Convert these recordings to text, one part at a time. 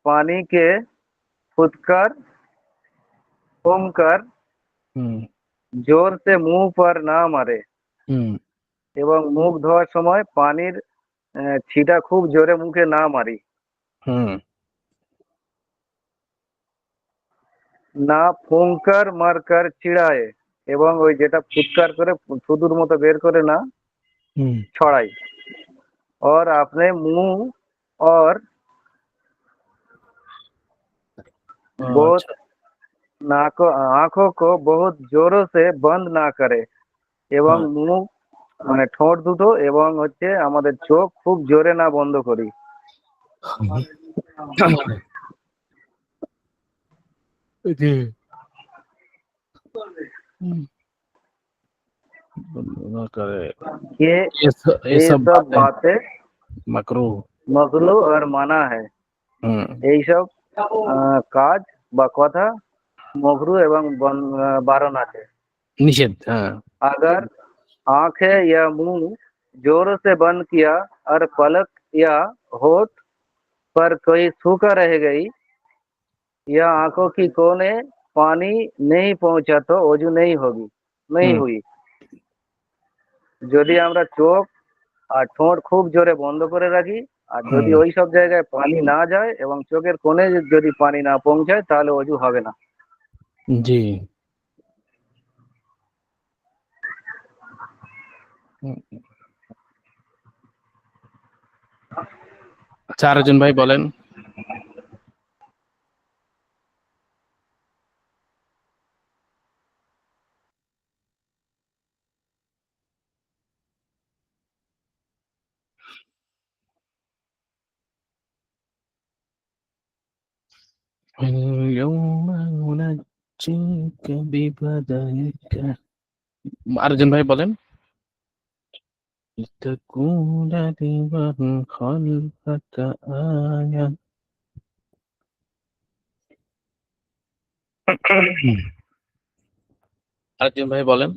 पानी के फुटकर फूंकर हम्म जोर से मुंह पर ना मारे हम्म এবং মুখ ধোয়ার সময় পানির ছিটা খুব জোরে মুখে না মারি। हम्म না ফুঙ্কার মারকার চিড়ায় এবং ওই যেটা ফুৎকার করে থুতুর মতো বের করে না हम्म ছড়াই। और अपने मुंह और बहुत अच्छा। नाकों आंखों को बहुत जोरों से बंद ना करे এবং हाँ মুখ মানে ঠোঁট দুটো এবং হচ্ছে আমাদের চোখ খুব জোরে না বন্ধ করি। जी। हम्म, ना करे। ये ये ये सब सब बातें बातें मकरू। मगलू और माना है। এইসব কাজ বা কথা মকরু এবং বারণ আছে। निषेध। हाँ। अगर आंखें या मुंह जोर से बंद किया और पलक या होठ पर कोई सूखा रह गई या आंखों की कोने पानी नहीं पहुंचा तो वजू नहीं होगी नहीं हम्म हुई। যদি আমরা চোখ আর ঠোঁট খুব জোরে বন্ধ করে রাখি আর যদি हम्म ওই সব জায়গায় পানি না যায় এবং চোখের কোণে যদি পানি না পৌঁছায় তাহলে অজু হবে না। जी। हम्म। আচ্ছা, আরেকজন ভাই বলেন। اليوم ننجيك ببدنك। আরেকজন ভাই বলেন। لتكون لمن خلفك آية। আরেকজন ভাই বলেন।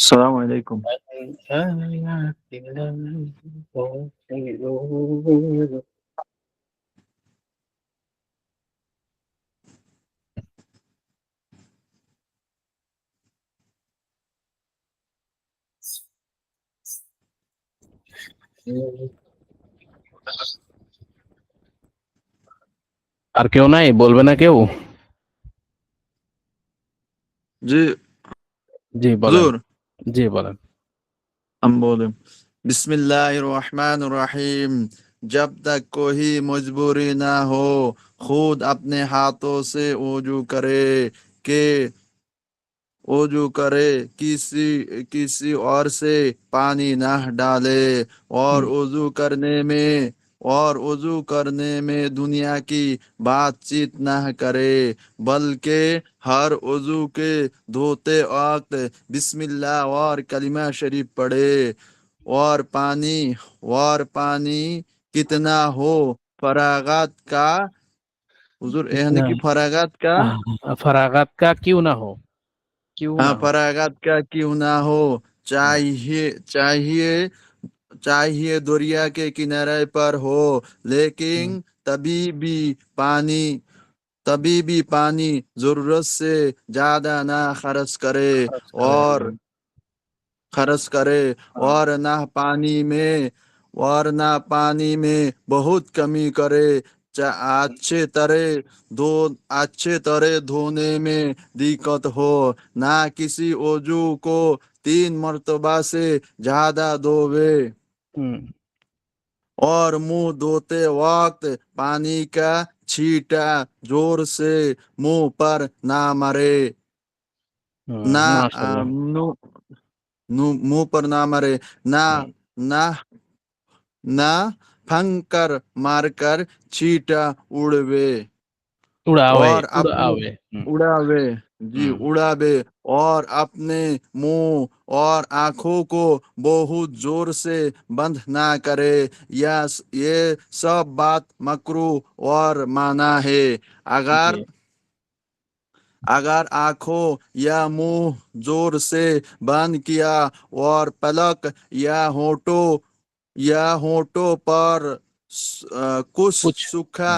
السلام عليكم. আর কেউ নাই? বলবে না কেউ? जी জি বলেন। हुजूर, জি बलें। हम बोले बिस्मिल्लाहिर्रहमानिर्रहीम। जब तक कोई मजबूरी ना हो, खुद अपने हाथों से वजू करे के वजू करे, किसी किसी और से पानी ना डाले। और वजू करने में वजू करने में दुनिया की बातचीत ना करे, बल्कि हर वजू के धोते वक्त बिस्मिल्लाह और कलिमा शरीफ पढ़े। और पानी कितना हो, फरागात का हुजूर कितना की फरागात का, फरागत का क्यों ना हो, क्यों ना हाँ हो। फरागात का क्यों ना हो, चाहिए चाहिए चाहिए दरिया के किनारे पर हो, लेकिन पानी तभी भी पानी जरूरत से ज्यादा ना खर्च करे। और खर्च करे। हाँ। और ना पानी में बहुत कमी करे। अच्छे तरह धो अच्छे तरह धोने में दिक्कत हो, ना किसी वजू को 3 मर्तबा से ज्यादा धोवे। हम्म और मुंह धोते वक्त पानी का छींटा जोर से मुंह पर ना मारे। ना माशाल्लाह। मुंह पर ना मारे। ना हम्म, ना ना फंकर मारकर छींटा उड़वे। उड़ावे और अपने उड़ावे। उड़ावे जी हम्म, उड़ावे। और अपने मुंह और आंखों को बहुत जोर से बंद ना करे। ये सब बात मकरू और माना है। अगर जी। अगर आंखों या मुंह जोर से बंद किया और पलक या होठों पर कुछ कुछ सूखा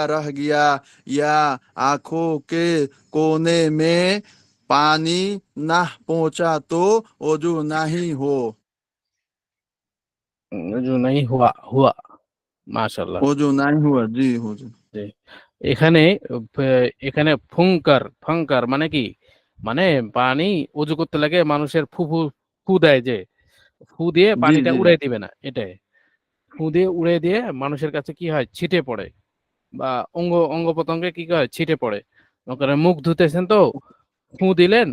रह गया, या आंखों के कोने में पानी ना पहुंचा तो वजू नहीं हो। जो नहीं हुआ हुआ মাশাআল্লাহ। वजू नहीं हुआ जी हुजूर। জি। এখানে এখানে ফুঙ্কার ফাঙ্কার মানে কি, মানে পানি উজু করতে লাগে মানুষের ফু দেয় যে, ফু দিয়ে जी পানিটা जी উড়াই দিবে না, এটাই। ফু দিয়ে উড়ে দিয়ে মানুষের কাছে কি হয়, ছিটে পড়ে, বা অঙ্গ অঙ্গ প্রত্যঙ্গে কি হয়, ছিটে পড়ে। মনে করেন মুখ ধুতেছেন তো, ফু দিলেন,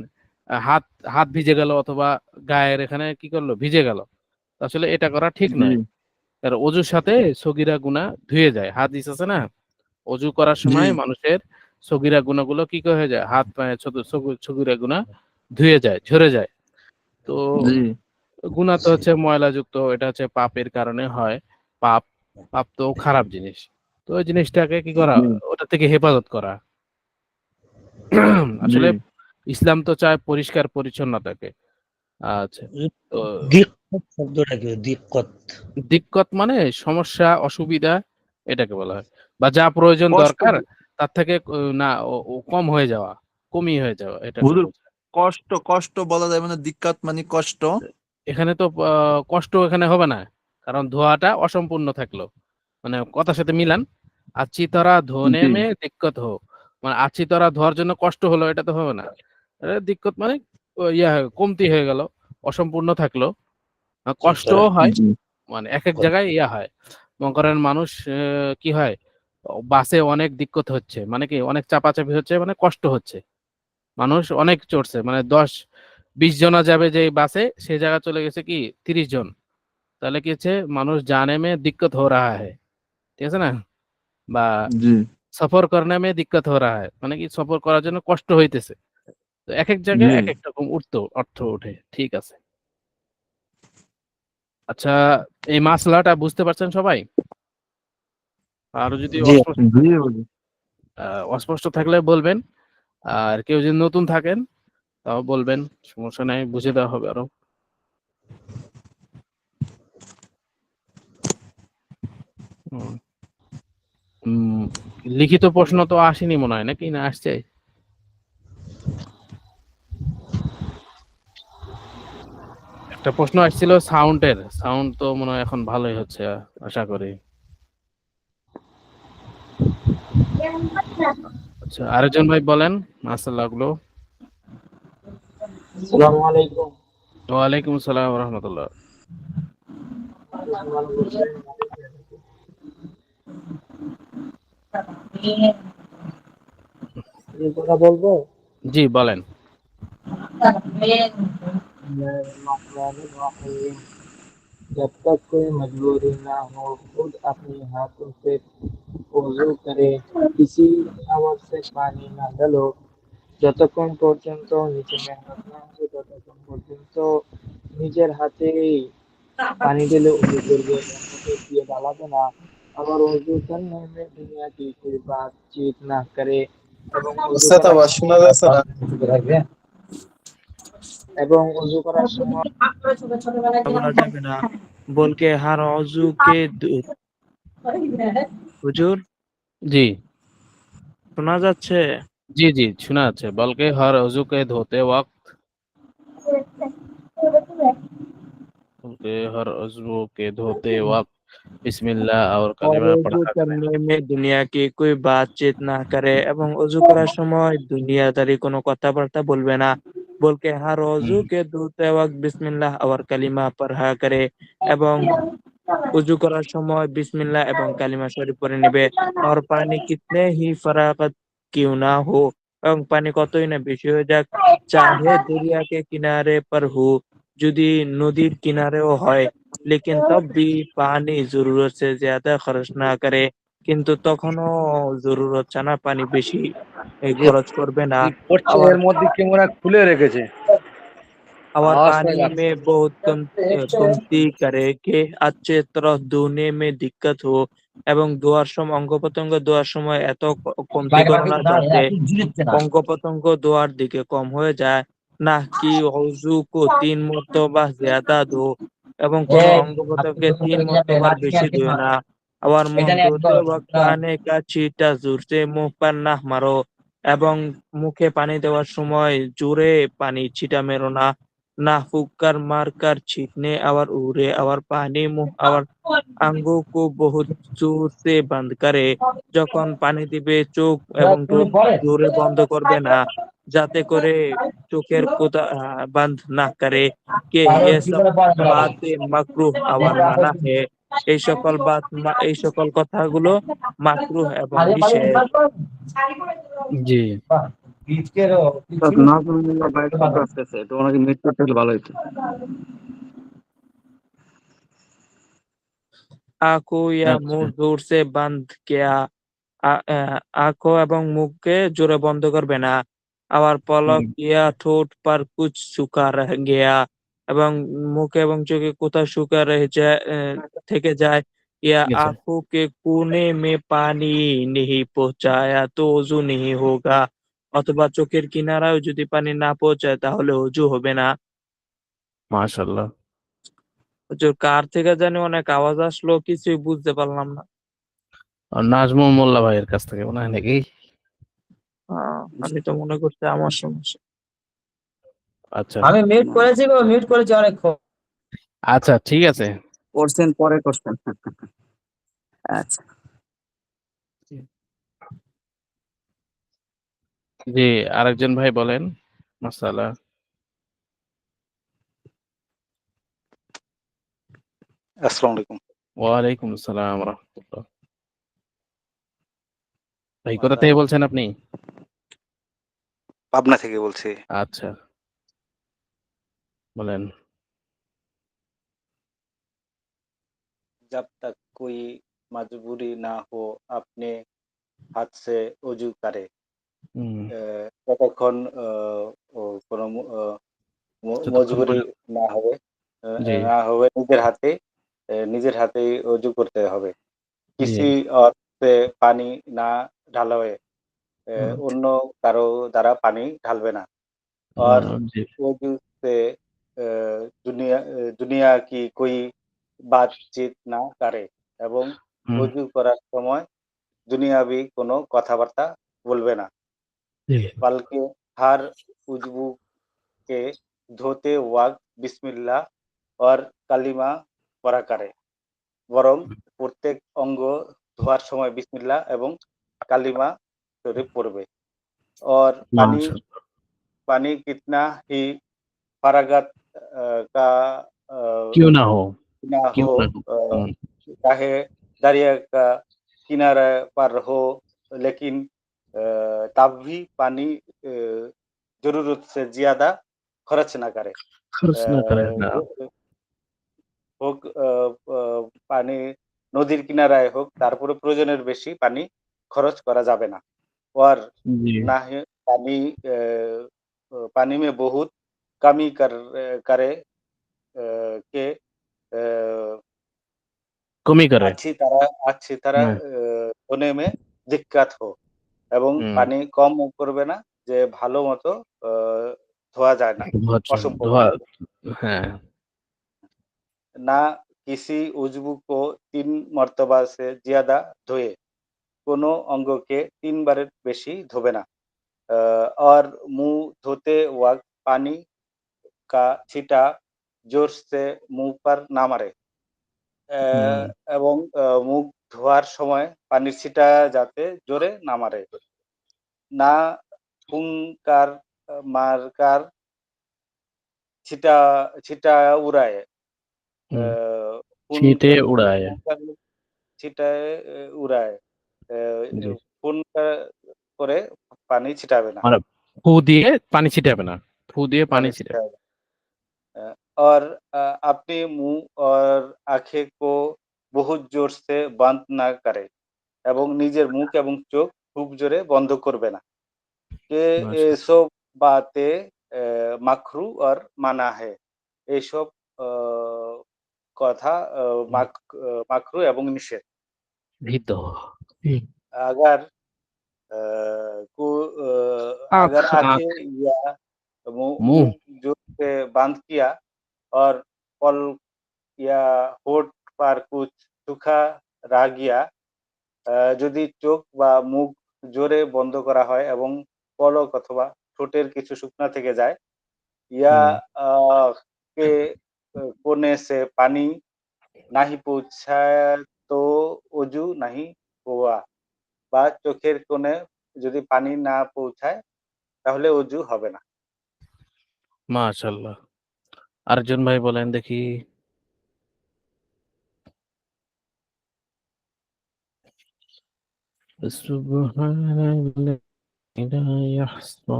হাত হাত ভিজে গেল, অথবা গায়ের এখানে কি করলো, ভিজে গেল। আসলে এটা করা ঠিক जी নয়। আর অজুর সাথে সগীরা গুনাহ ধুয়ে যায়। হাদিস আছে না, অজু করার जी সময় মানুষের সগীরা গুনাহগুলো কি হয়ে যায়, হাত পায়ে ছোট সগীরা গুনাহ ধুয়ে যায়, ঝরে যায়। তো जी গুনাহ তো হচ্ছে ময়লাযুক্ত, এটা হচ্ছে পাপের কারণে হয়। পাপ পাপ তো খারাপ জিনিস। তো ওই জিনিসটাকে কি করা, जी ওটা থেকে হেফাজত করা। जी আসলে ইসলাম তো চায় পরিষ্কার পরিচ্ছন্নতাকে। আচ্ছা। তো দিক্কত শব্দটা কি? দিক্কত দিক্কত মানে সমস্যা, অসুবিধা, এটাকে বলা হয়। বা যা প্রয়োজন কষ্ট দরকার তার থেকে না ও কম হয়ে যাওয়া, কমই হয়ে যাওয়া, এটাকে হুজুর, বোঝায়। কষ্ট কষ্ট বলা যায় মানে দিক্কত মানে কষ্ট। এখানে তো কষ্ট এখানে হবে না, কারণ ধোয়াটা অসম্পূর্ণ থাকলো। মানে কথার সাথে মিলান, আচ্ছি তরা ধোনে জি মে দিক্কত হো, মানে আচ্ছি তরা ধোয়ার জন্য কষ্ট হলো, এটা তো হবে না। দিক্কত মানে কমতি হয়ে গেল, অসম্পূর্ণ থাকলো। কষ্টও হয়, জি মানে একেক জায়গায় হয়। মনে করেন মানুষ কি হয়, বাসে অনেক দিক্কত হচ্ছে, মানে কি অনেক চাপাচাপি হচ্ছে, মানে কষ্ট হচ্ছে। মানুষ অনেক চড়ছে, মানে 10-20 জনা যাবে যে বাসে, সে জায়গা চলে গেছে কি 30 জন। তাহলে কি হচ্ছে, মানুষ জানে মে দিক্কত হো রাহা হ্যায়, ঠিক আছে না? বা জি সফর করনে মে দিক্কত হো রাহা হ্যায়, মানে কি সফর করার জন্য কষ্ট হইতেছে। তো একেক জায়গায় জি একেক রকম অর্থ ওঠে। ঠিক আছে। আচ্ছা, এই মাসলাটা বুঝতে পারছেন সবাই? আরো যদি জি অস্পষ্ট জি হুজুর। অস্পষ্ট থাকলে বলবেন। আর কেউ যদি নতুন থাকেন তাও বলবেন, সমস্যা নাই, বুঝে দেওয়া হবে আরো। হুম। উম, লিখিত প্রশ্ন তো আসেনি মনে হয়, নাকি না আসছে? একটা প্রশ্ন আসছিল সাউন্ডের, সাউন্ড তো মনে হয় এখন ভালোই হচ্ছে, আশা করি। আচ্ছা, আরেকজন ভাই বলেন মাসাল্লাহ গুলো। আসসালামু আলাইকুম। ওয়ালাইকুম আসসালাম রহমতুল্লাহ। এই কথা বলবো। জি বলেন। जब तक कोई मजबूरी ना हो खुद अपने हाथों से वजू करे, किसी आवश्यक পানি না ঢালো, যতক্ষণ পর্যন্ত নিচে মেহনত না হবে ততক্ষণ পর্যন্ত নিজের হাতেই পানি ঢেলে উজু করবে, অন্যকে দিয়ে ঢালাবে না। আবার উজু করने में दुनिया की कोई बातचीत ना करे এবং উজু আচ্ছা, করার আওয়াজ শোনা যাচ্ছে না। এবং উজু করার সময় বলা যাবে না, বলকে হার অজু কে হুজুর জি শোনা যাচ্ছে? জি জি শোনা যাচ্ছে। বলকে হর অজু কে ধোতে ওয়াক্ত, বলকে হর অজু কে ধোতে ওয়াক্ত বিসমিল্লাহ और और कलिमा उजू पढ़ा करें। करने में दुनिया की कोई बातचीत না করে এবং অজু করার সময় দুনিয়াদারি কোনো কথাবার্তা বলবে না, বলকে হার অজু হুম, কে ধোতে ওয়াক্ত বিসমিল্লাহ और कलिमा पढ़ा करे এবং উজু করার সময় বিসমিল্লাহ এবং কালিমা শরীফ পড়ে নেবে। और पानी कितने ही फरागत क्यों ना हो এবং পানি কতই না বেশি হয়ে যাক, চাহে দরিয়া के किनारे पर हो, যদি নদীর কিনারেও হয়, लेकिन तब भी पानी जरूरत से ज्यादा खर्च ना करे, কিন্তু তখনও জরুরত ছাড়া পানি বেশি যে খরচ করবে না। কি করছে আবার এর মধ্যে কি মনে হয় খুলে রেখেছে, और আওয়াজটা पानी যাচ্ছে। में बहुत कमती करे कि अच्छे तरह धोने में दिक्कत हो, এবং অঙ্গ প্রত্যঙ্গ ধোয়ার সময় এত কমতি করো না যাতে অঙ্গ প্রত্যঙ্গ ধোয়ার দিকে কম হয়ে যায়, না কি অজু को 3 মর্তবা ज़्यादा ধো এবং কোন অঙ্গ প্রত্যঙ্গকে 3 মর্তবার বেশি ধুও না। আবার মুখ ধুতে वक्त पानी का छींटा जोर से मुंह पर ना मारो এবং মুখে পানি দেওয়ার সময় জোরে পানি ছিটা মেরো না। না फूंक मारकर छींटने और उड़े और पानी मुंह और आंखों को बहुत जोर से बंद करे। যখন পানি দিবে চোখ এবং চোখ জোরে বন্ধ করবে না, যাতে করে চোখের কোতা বন্ধ না করে কে ये सब बातें मकरूह और মানা है। এই সকল কথাগুলো মাকরুহ এবং নিষেধ। জি। নাজমুল্লাহ বাইরে কথা আসতেছে, তো ওনাকে মিট করতে হলে ভালো হতো। आंखों या আচ্ছা। मुंह जोर से बंद किया। आंखों এবং মুখকে জোরে বন্ধ করবে না। আবার পলক या ठोट पर कुछ सूखा रह गया এবং মুখ এবং চোখে কোথাও শুকা রয়ে যায় থেকে যায়, या ঠিক আছে। आंखों के कोने में पानी नहीं पहुंचाया तो वजू नहीं होगा। অথবা চোখের কিনারায় যদি পানি না পৌঁছায় তাহলে ওযু হবে না। মাশাআল্লাহ। হুজুর কার থেকে জানি অনেক আওয়াজ আসলো, কিছুই বুঝতে পারলাম না। নাজমুল মোল্লা ভাইয়ের কাছ থেকে মনে হয় নাকি? আমি তো মনে করছি আমার সমস্যা। আচ্ছা। আমি মিউট করেছি অনেকক্ষণ। আচ্ছা, ঠিক আছে। করছেন পরে করছেন। আচ্ছা, জি, আরেকজন ভাই বলেন মাশাআল্লাহ। আসসালামু আলাইকুম। ওয়ালাইকুম আসসালাম ওয়া রাহমাতুল্লাহ। ভাই কোথা থেকে বলছেন আপনি? পাবনা থেকে বলছি। আচ্ছা, বলেন। जब तक कोई मजबूरी ना हो अपने हाथ से वजू करे। হুম, ততক্ষণ কোনো যতক্ষণ মজবুরি পর্যন্ত না হবে জি, না হবে নিজের হাতেই वजू করতে হবে। জি। किसी और से पानी না ঢালা হয়ে হুম, অন্য কারো দ্বারা পানি ঢালবে না। और জি। वजू से दुनिया की कोई बातचीत না করে এবং হুম, वजू করার সময় दुनियावी কোনো কথাবার্তা বলবে না। জি। बल्कि हर उज़्व के धोते वक़्त बिस्मिल्लाह और কালিমা পড়া করে। বরং প্রত্যেক অঙ্গ ধোয়ার সময় বিসমিল্লাহ এবং কালিমা শরীফ পড়বে। और पानी মাশাআল্লাহ। पानी कितना ही फरागत का क्यों ना हो, ना क्यों हो ना हो। হুম, चाहे दरिया का किनारे पर हो, लेकिन तब भी पानी ज़रूरत से ज़्यादा खर्च ना करे। খরচ না করে না। হোক পানি নদীর কিনারায় হোক, তারপরে প্রয়োজনের বেশি পানি খরচ করা যাবে না। और জি, ना ही पानी पानी में बहुत कमी करे के কমই করে। अच्छी तरह হ্যাঁ, होने में दिक्कत हो এবং হুম। পানি কমও করবে না যে ভালো মতো আ ধোয়া যায় না। ধোয়ার জন্য অসম্ভব ধোয়া হবে। হ্যাঁ, ना किसी उज़्व को 3 मर्तबा से ज़्यादा धोए। কোনো অঙ্গকে ৩ বারের বেশি ধোবে না। और मुँह धोते वक़्त पानी का छींटा ज़ोर से मुँह पर ना मारे। হুম, এবং মুখ ধোয়ার সময় পানির ছিটা যাতে জোরে না মারে। না ফুঙ্কার মার্কার ছিটা ছিটা উড়ায়। আ হুম। ফুন ছিটে উড়ায়। ফুনকার ছিটায় উড়ায়। আ জি। ফুনকা করে পানি ছিটাবে না। মানে ফু দিয়ে পানি ছিটাবে না। ফু দিয়ে পানি পানি ছিটাবে। ছিটাবে अ, और अपने मुँह और आँखें को बहुत जोर से बंद ना करे এবং নিজের মুখ এবং চোখ খুব জোরে বন্ধ করবে না। কে মাশাআল্লাহ। এসব বাতে মাকরু और মানা है। এইসব আ কথা হুম, মাকরু এবং নিষেধ। भीत अगर अगर आँख आंखें आँख या मुंह मुंह जोर से बंद किया और पल या होठ पर कुछ सूखा रह गया, যদি চোখ বা মুখ জোরে বন্ধ করা হয় এবং পলক অথবা ঠোঁটের কিছু শুকনা থেকে যায়, या हम्म, के कोने से पानी नहीं पहुँचा तो वजू नहीं हुआ, বা চোখের কোণে যদি পানি না পৌঁছায় তাহলে অজু হবে না। माशाल्लाह। अर्जुन भाई बोलें देखी। सुब्हानल्लाज़ी ला यहसा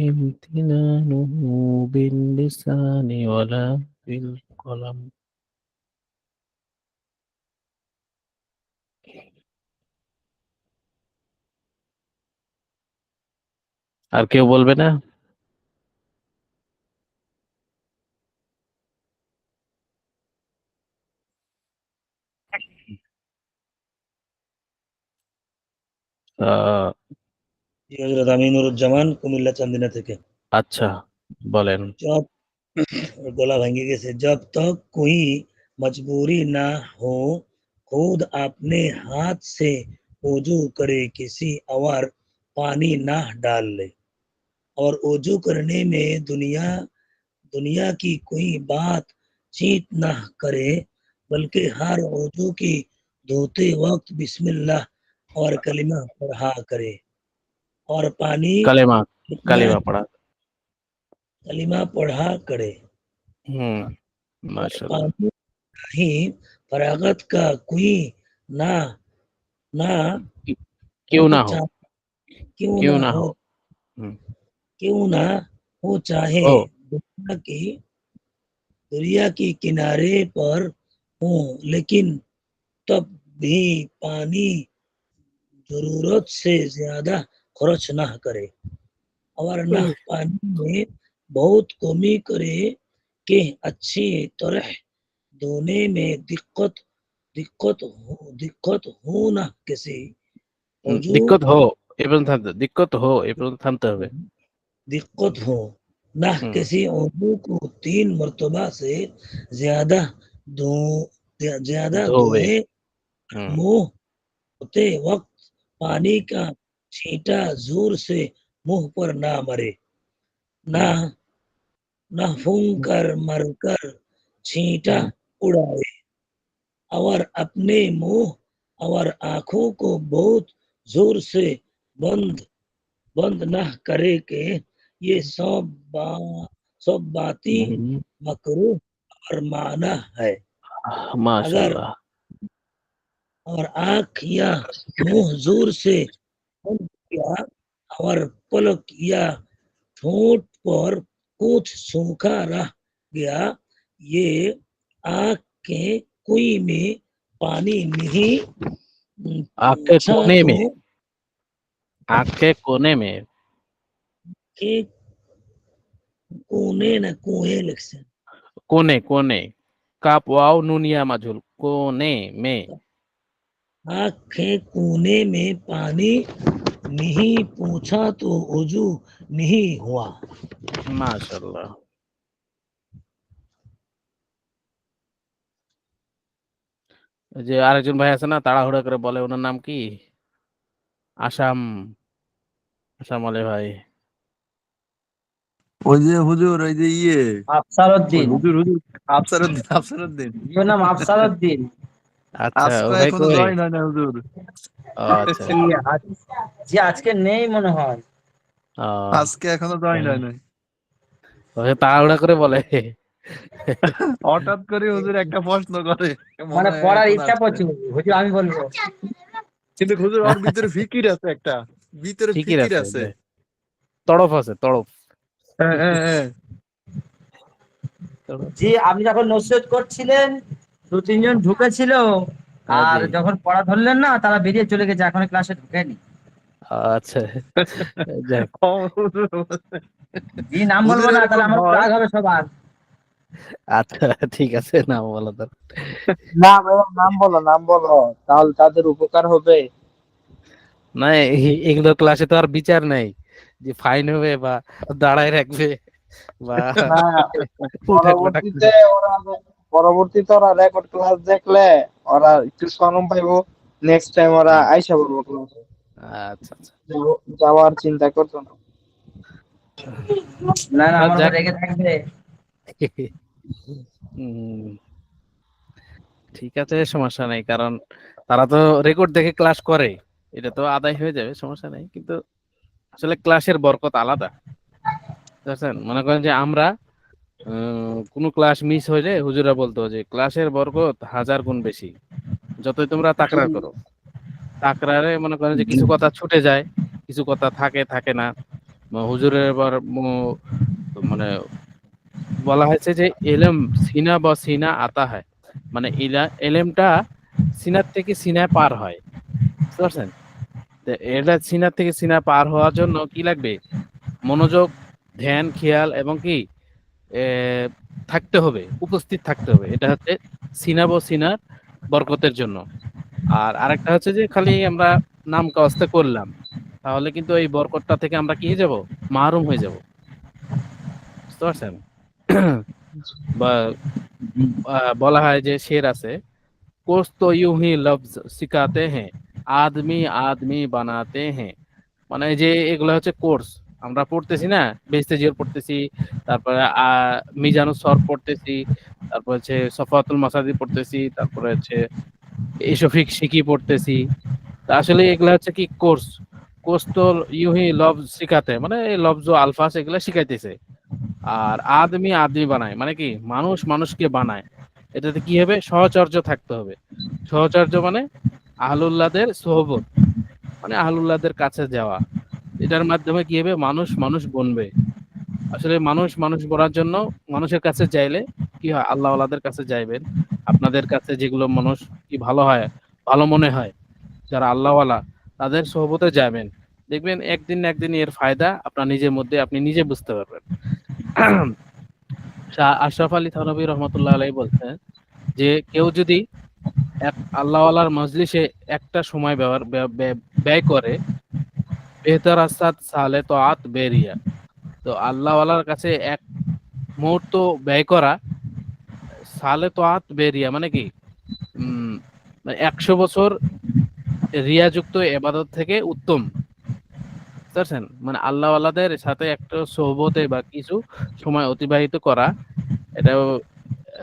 इम्तिनानुहु बिल्लिसानि वला बिलकलम। আর কেউ বলবে না? আহ, জি হযরত আমিনুরুজ্জামান কুমিল্লা চান্দিনা থেকে। আচ্ছা বলেন। जब गला भांगे गए जब तक कोई मजबूरी ना हो खुद अपने हाथ से वजू करे किसी और पानी ना डाल ले और वजू करने में दुनिया दुनिया की कोई बात चीत ना करे बल्कि हर वजू की धोते वक्त बिस्मिल्लाह और कलिमा पढ़ा करे और पानी কালেমা कितना কালিমা পড়া। कलिमा पढ़ा करे হুম, और माशाल्लाह। पानी ही फरागत का कोई ना ना क्यों हो ना हो, क्यों क्यों ना ना हो हो। হুম, क्यों ना हो चाहे हो दुनिया की दरिया के किनारे पर हो लेकिन तब भी पानी जरूरत से ज्यादा खर्च ना करे और ना पानी में बहुत कमी करे कि अच्छी तरह धोने में दिक्कत हो ना किसी वजू दिक्कत हो এবং থামতে दिक्कत हो এবং থামতে হবে। दिक्कत हो ना হুম, किसी वजू को 3 मर्तबा से ज्यादा धो ज्यादा ধোবে। धोए হুম, मुंह धोते वक्त पानी का छींटा जोर से मुंह पर ना मरे ना হুম, ना फूंक कर मरकर छींटा হুম, उड़ाए और अपने मुंह और आंखों को बहुत जोर से बंद बंद न करे के ये सब बातें হুম, मकरूह और माना है अगर माशाल्लाह। और आंख या मुंह जोर से बंद किया और पलक या ठोंठ पर कुछ सूखा रह गया ये आंख के कुएं में पानी नहीं आँख के पूछा कोने तो में, आँख के कोने में। के कोने न कुएं लिख से कोने कोने काप वाव नूनिया মাজুল कोने में। आँख के कोने में पानी नहीं पूछा तो वजू नहीं हुआ মাশাআল্লাহ। ওই যে আরেকজন ভাই আছে না তাড়াহুড়া করে বলে ওনার নাম কি? আসাম, আসাম আলী ভাই। ওই যে হুজুর ওই যে আফসার ওই উদ্দিন, হুজুর হুজুর আফসারউদ্দিন জিওর নাম আফসার উদ্দিন। আচ্ছা ও আজকে ভাই এখনো কই? জয়েন হয় না হুজুর। ও আচ্ছা। জি, জি আজকে নেই মনে হয়। ও আজকে এখনো জয়েন হয় নাই। ওকে তাড়াহুড়া করে বলে। হঠাৎ করে হুজুর একটা প্রশ্ন করে মনে মানে হয় পড়ার এখন ইচ্ছা আসছে, প্রচুর, হুজুর আমি বলবো। কিন্তু হুজুর ওর ভিতরে ফিকির আছে, একটা ভিতরে ফিকির ফিকির আছে আছে। যে, তড়প আছে তড়প। হ্যাঁ হ্যাঁ হ্যাঁ তড়প। জি আপনি যখন নসিহত করছিলেন 2-3 জন ঢুকেছিল, হ্যাঁ, আর জি যখন পড়া ধরলেন না তারা বেরিয়ে চলে গেছে, এখন ক্লাসে ঢুকেনি। আচ্ছা যাক। ও হুজুর, জি নাম বলবো হুজুর না, এরকম তাহলে আমার হয়। রাগ হবে সবার। আচ্ছা ঠিক আছে, নাম বলো তো। না ভাইয়া, নাম বলো, তাহলে তাদের উপকার হবে। না এগুলো ক্লাসে তো আর বিচার নাই যে ফাইন হবে বা দাঁড়ায় রাখবে বা না, উঠাক পাঠাক পরবর্তীতে পরবর্তীতে ওরা রেকর্ড ক্লাস দেখলে ওরা একটু শরম পাইবো, নেক্সট টাইম ওরা হুম, আইসা পড়বো ক্লাসে, আচ্ছা আচ্ছা। যাওয়ার চিন্তা করতো না। না না, আর আমার উপর যাক রেগে থাকবে। উম, ঠিক আছে, সমস্যা নেই, কারণ তারা তো রেকর্ড দেখে ক্লাস করে, এটা তো আদায় হয়ে যাবে, সমস্যা নেই। কিন্তু আসলে ক্লাসের বরকত আলাদা, বুঝছেন? মনে করেন যে আমরা কোনো ক্লাস মিস হইলে হুজুরা বলতো যে ক্লাসের বরকত 1000 গুণ বেশি, যতই তোমরা তাকরার করো। তাকরারে মনে করেন যে কিছু কথা ছুটে যায়, কিছু কথা থাকে থাকে না। হুজুরের এবার মানে বলা হয়েছে যে এলেম সিনা বা সিনা আতা হয়, মানে এলেমটা সিনার থেকে সিনায় পার হয়, বুঝতে পারছেন? তো এটা সিনার থেকে সিনা পার হওয়ার জন্য কি লাগবে? মনোযোগ, ধ্যান, খেয়াল এবং কি এ, থাকতে হবে, উপস্থিত থাকতে হবে। এটা হচ্ছে সিনা ব সিনার বরকতের জন্য। আর আরেকটা হচ্ছে যে খালি আমরা নাম কাওয়াস্তে করলাম, তাহলে কিন্তু এই বরকতটা থেকে আমরা কি হয়ে যাব? মাহরুম হয়ে যাব, বুঝতে পারছেন? বা বলা হয় যে শের আছে, কোস তো ইউ হি লফজ সিখাতে হ্যাঁ, আদমি আদমি বানাতে হ্যাঁ। মানে এই যে এগুলো হচ্ছে কোর্স, আমরা পড়তেছি না, বেহেশতে জিওর পড়তেছি, তারপরে মিজানুস সরফ পড়তেছি, তারপর হচ্ছে সফাতুল মাসাদি পড়তেছি, তারপরে হচ্ছে এশফিক শিকি পড়তেছি। তা আসলে এগুলা হচ্ছে কি কোর্স। কোর্স তো ইউহি লফজ শিখাতে, মানে এই লফজ ও আলফাজ এগুলা শিখাইতেছে। আর আদমি আদমি বানায়, মানে কি মানুষ মানুষকে বানায়। এটাতে কি হবে? সহচর্য থাকতে হবে। সহচর্য মানে আহলুল্লাহদের সোহবত, মানে আহলুল্লাহদের কাছে যাওয়া। এটার মাধ্যমে কি হবে? মানুষ মানুষ বনবে। আসলে মানুষ মানুষ বনার জন্য মানুষের কাছে যাইলে কি হয়? আল্লাহ ওয়ালাদের কাছে যাইবেন। আপনাদের কাছে যেগুলো মানুষ কি ভালো হয়, ভালো মনে হয়, যারা আল্লাহওয়ালা, তাদের সোহবতে যাবেন। দেখবেন একদিন না একদিন এর ফায়দা আপনার নিজের মধ্যে আপনি নিজে বুঝতে পারবেন। শাহ আশরাফ আলী থানভী রহমতুল্লাহ আলাইহি বলছেন যে কেউ যদি এক আল্লাহওয়ালার মজলিসে একটা সময় ব্যয় করে, বেহতার আসাদ সালে তো আত বেরিয়া। তো আল্লাহওয়ালার কাছে এক মুহূর্ত ব্যয় করা, সালে তো আত বেরিয়া মানে কি 100 বছর রিয়াযুক্ত এবাদত থেকে উত্তম, বুঝতে পারছেন? মানে আল্লাহওয়ালাদের সাথে একটা সোহবতে বা কিছু সময় অতিবাহিত করা, এটা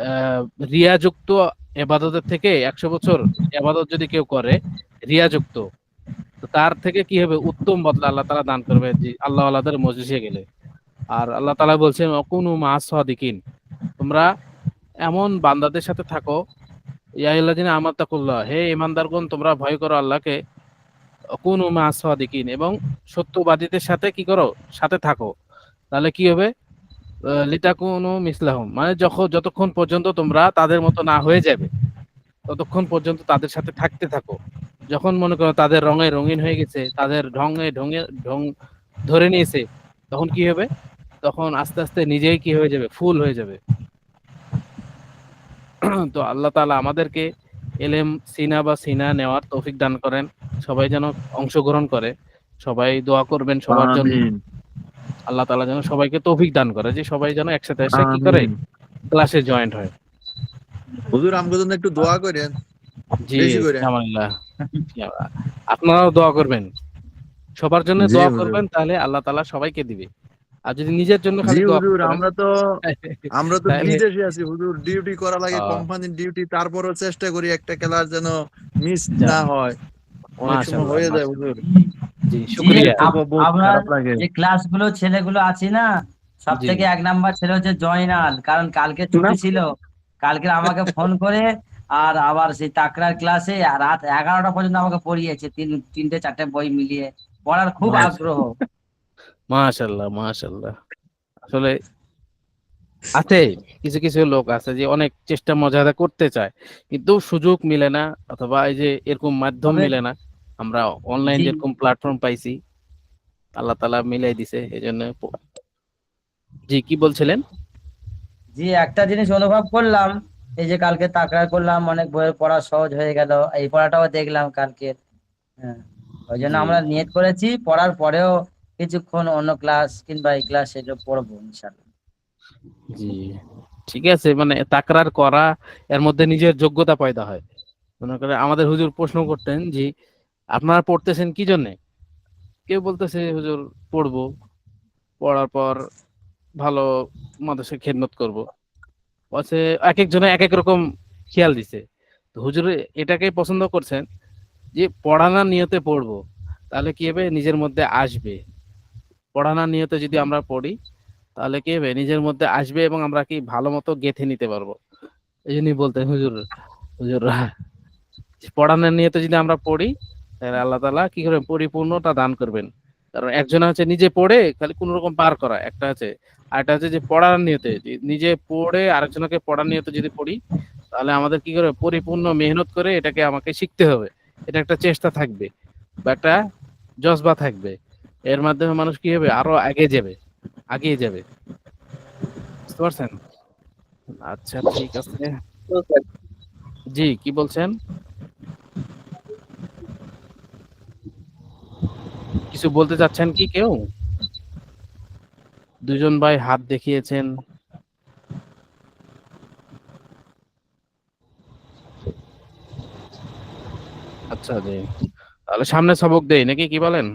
আহ, রিয়াযুক্ত এবাদতের থেকে 100 বছর এবাদত যদি কেউ করে রিয়াযুক্ত, তো তার থেকে কি হবে? উত্তম বদলা আল্লাহ তাআলা দান করবে যে আল্লাহওয়ালাদের মজলিসে গেলে। আর আল্লাহ তাআলা বলছেন অকুনু মা'আস সাদিকিন, তোমরা এমন বান্দাদের সাথে থাকো, ইয়া আইয়ুহাল্লাযিনা আমাত্তাকুল্লাহ, হে ঈমানদারগণ তোমরা ভয় করো আল্লাহকে, অকুনু মা'আস সাদিকিন, এবং সত্যবাদীদের সাথে কি করো? সাথে থাকো। তাহলে কি হবে? লিতাকুনু মিসলাহুম, মানে যতক্ষণ পর্যন্ত তোমরা তাদের মতো না হয়ে যাবে, ততক্ষণ পর্যন্ত তাদের সাথে থাকতে থাকো। যখন মনে করো তাদের রঙে রঙিন হয়ে গেছে, তাদের ঢঙে ঢঙে ঢং ধরে নিয়েছে, তখন কি হবে? তখন আস্তে আস্তে নিজেই কি হয়ে যাবে? ফুল হয়ে যাবে। তো আল্লাহ তাআলা আমাদেরকে এলেম সিনা বা সিনা নেওয়ার তৌফিক দান করেন। সবাই যেন অংশগ্রহণ করে, সবাই দোয়া করবেন সবার জন্য। আমিন আল্লাহ তাআলা যেন সবাইকে তৌফিক দান করে যে সবাই যেন একসাথে এসে কি করে? আমিন। ক্লাসে জয়েন্ট হয়। হুজুর আমগো জন্য একটু দোয়া করেন, জি, বেশি করে। ফিয়ামানিল্লাহ। আপনারাও দোয়া করবেন, সবার জন্য জি দোয়া হুজুর, করবেন, তাহলে আল্লাহ তাআলা সবাইকে দিবে। আর যদি নিজের জন্য জি খালি দোয়া হুজুর। করেন আমরা তো তাহলে বিদেশে আছি হুজুর, ডিউটি করা লাগে, আহ, কোম্পানির ডিউটি, তারপরও চেষ্টা করি একটা ক্লাস যেন মিস যাক, না হয়। অনেক সময় মাশাআল্লাহ হয়ে যায় মাশাআল্লাহ। হুজুর, জি, জি, শুকরিয়া। তো বহুত আমরা খারাপ লাগে। যে ক্লাসগুলো ছেলেগুলো আছি না, সব জি, থেকে 1 নাম্বার ছেলে হচ্ছে জয়নাল, কারণ কালকে ছুটি ছিল। কালকে আমাকে ফোন করে আর আবার সেই তাকরার ক্লাসে রাত 11টা পর্যন্ত আমাকে পড়িয়েছে, তিনটে চারটে বই মিলিয়ে। পড়ার খুব আগ্রহ। মাশাআল্লাহ মাশাআল্লাহ। আসলে আছে কিছু কিছু লোক আছে যে অনেক চেষ্টা মজাদা করতে চায়, কিন্তু সুযোগ মিলে না, অথবা এই যে এরকম মাধ্যম তবে মিলে না। আমরা অনলাইন জি, যেরকম প্ল্যাটফর্ম পাইছি, আল্লাহ তাআলা মিলাই দিছে, এই জন্য। জি, কি বলছিলেন? জি, একটা জিনিস অনুভব করলাম, এই যে কালকে তাকরার করলাম, অনেক বইয়ের পড়া সহজ হয়ে গেল, এই পড়াটাও দেখলাম কালকে। হ্যাঁ, ওই জন্য জি আমরা নিয়ত করেছি পড়ার পরেও কিছুক্ষণ অন্য ক্লাস কিংবা এই ক্লাস সেটা পড়বো ইনশাল্লাহ। জি ঠিক আছে, মানে তাকরার করা এর মধ্যে নিজের যোগ্যতা পয়দা হয়। মনে করে আমাদের হুজুর প্রশ্ন করতেন যে আপনারা পড়তেছেন কি জন্যে? কেউ বলতেছে হুজুর পড়বো, পড়ার পর ভালো মাদ্রাসায় খেদমত করব। বলছে এক একজনে এক এক রকম খেয়াল দিছে। তো হুজুর এটাকেই পছন্দ করছেন যে পড়ানোর নিয়তে পড়বো, তাহলে কি হবে নিজের মধ্যে আসবে। পড়ানোর নিয়তে যদি আমরা পড়ি তাহলে কি হবে নিজের মধ্যে আসবে এবং আমরা কি ভালো মতো গেঁথে নিতে পারবো। এই জন্যই বলতেন হুজুর, হুজুর পড়ানোর নিয়তে যদি আমরা পড়ি তাহলে আল্লাহ তাআলা কি করবেন পরিপূর্ণতা দান করবেন। কারণ একজন হচ্ছে নিজে পড়ে খালি কোন রকম পার করা একটা আছে, আর একটা হচ্ছে যে পড়ার নিয়তে নিজে পড়ে আরেকজনকে পড়ার নিয়তে যদি পড়ি তাহলে আমাদের কি করে পরিপূর্ণ মেহনত করে এটাকে আমাকে শিখতে হবে। এটা একটা চেষ্টা থাকবে বা একটা জজবা থাকবে, এর মাধ্যমে মানুষ কি হবে আরো আগিয়ে যাবে। বুঝতে পারছেন? আচ্ছা ঠিক আছে। জি কি বলছেন? কিছু বলতে চাচ্ছেন কি কেউ? দুজন ভাই হাত দেখিয়েছেন। আচ্ছা জি, তাহলে সামনে সবক দেই নাকি কি বলেন?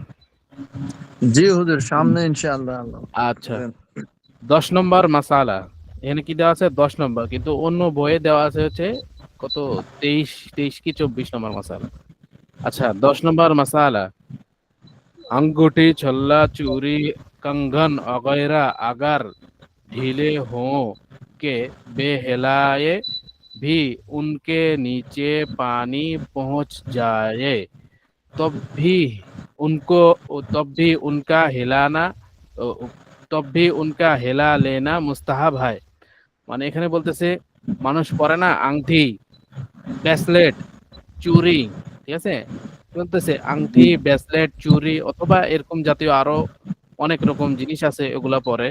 জি হুজুর, সামনে ইনশাআল্লাহ। আল্লাহ আচ্ছা 10 নম্বর মাসালা, এখানে কি দেওয়া আছে 10 নম্বর, কিন্তু অন্য বইয়ে দেওয়া আছে হচ্ছে কত 23 কি 24 নম্বর মাসালা। আচ্ছা 10 নম্বর মাসালা, अंगूठी छल्ला चूड़ी कंगन वगैरह अगर ढीले हों के बेहिलाए भी उनके नीचे पानी पहुंच जाए तब भी उनको तब भी उनका हिलाना तब भी उनका हिला लेना मुस्ताहाब है। মানে এখানে বলতেছে মানুষ পরে না আংটি, ব্রেসলেট, চুড়ি, ঠিক আছে, বলতেছে আংটি, ব্রেসলেট, চুড়ি অথবা এরকম জাতীয় আরো অনেক রকম জিনিস আছে এগুলা পরে।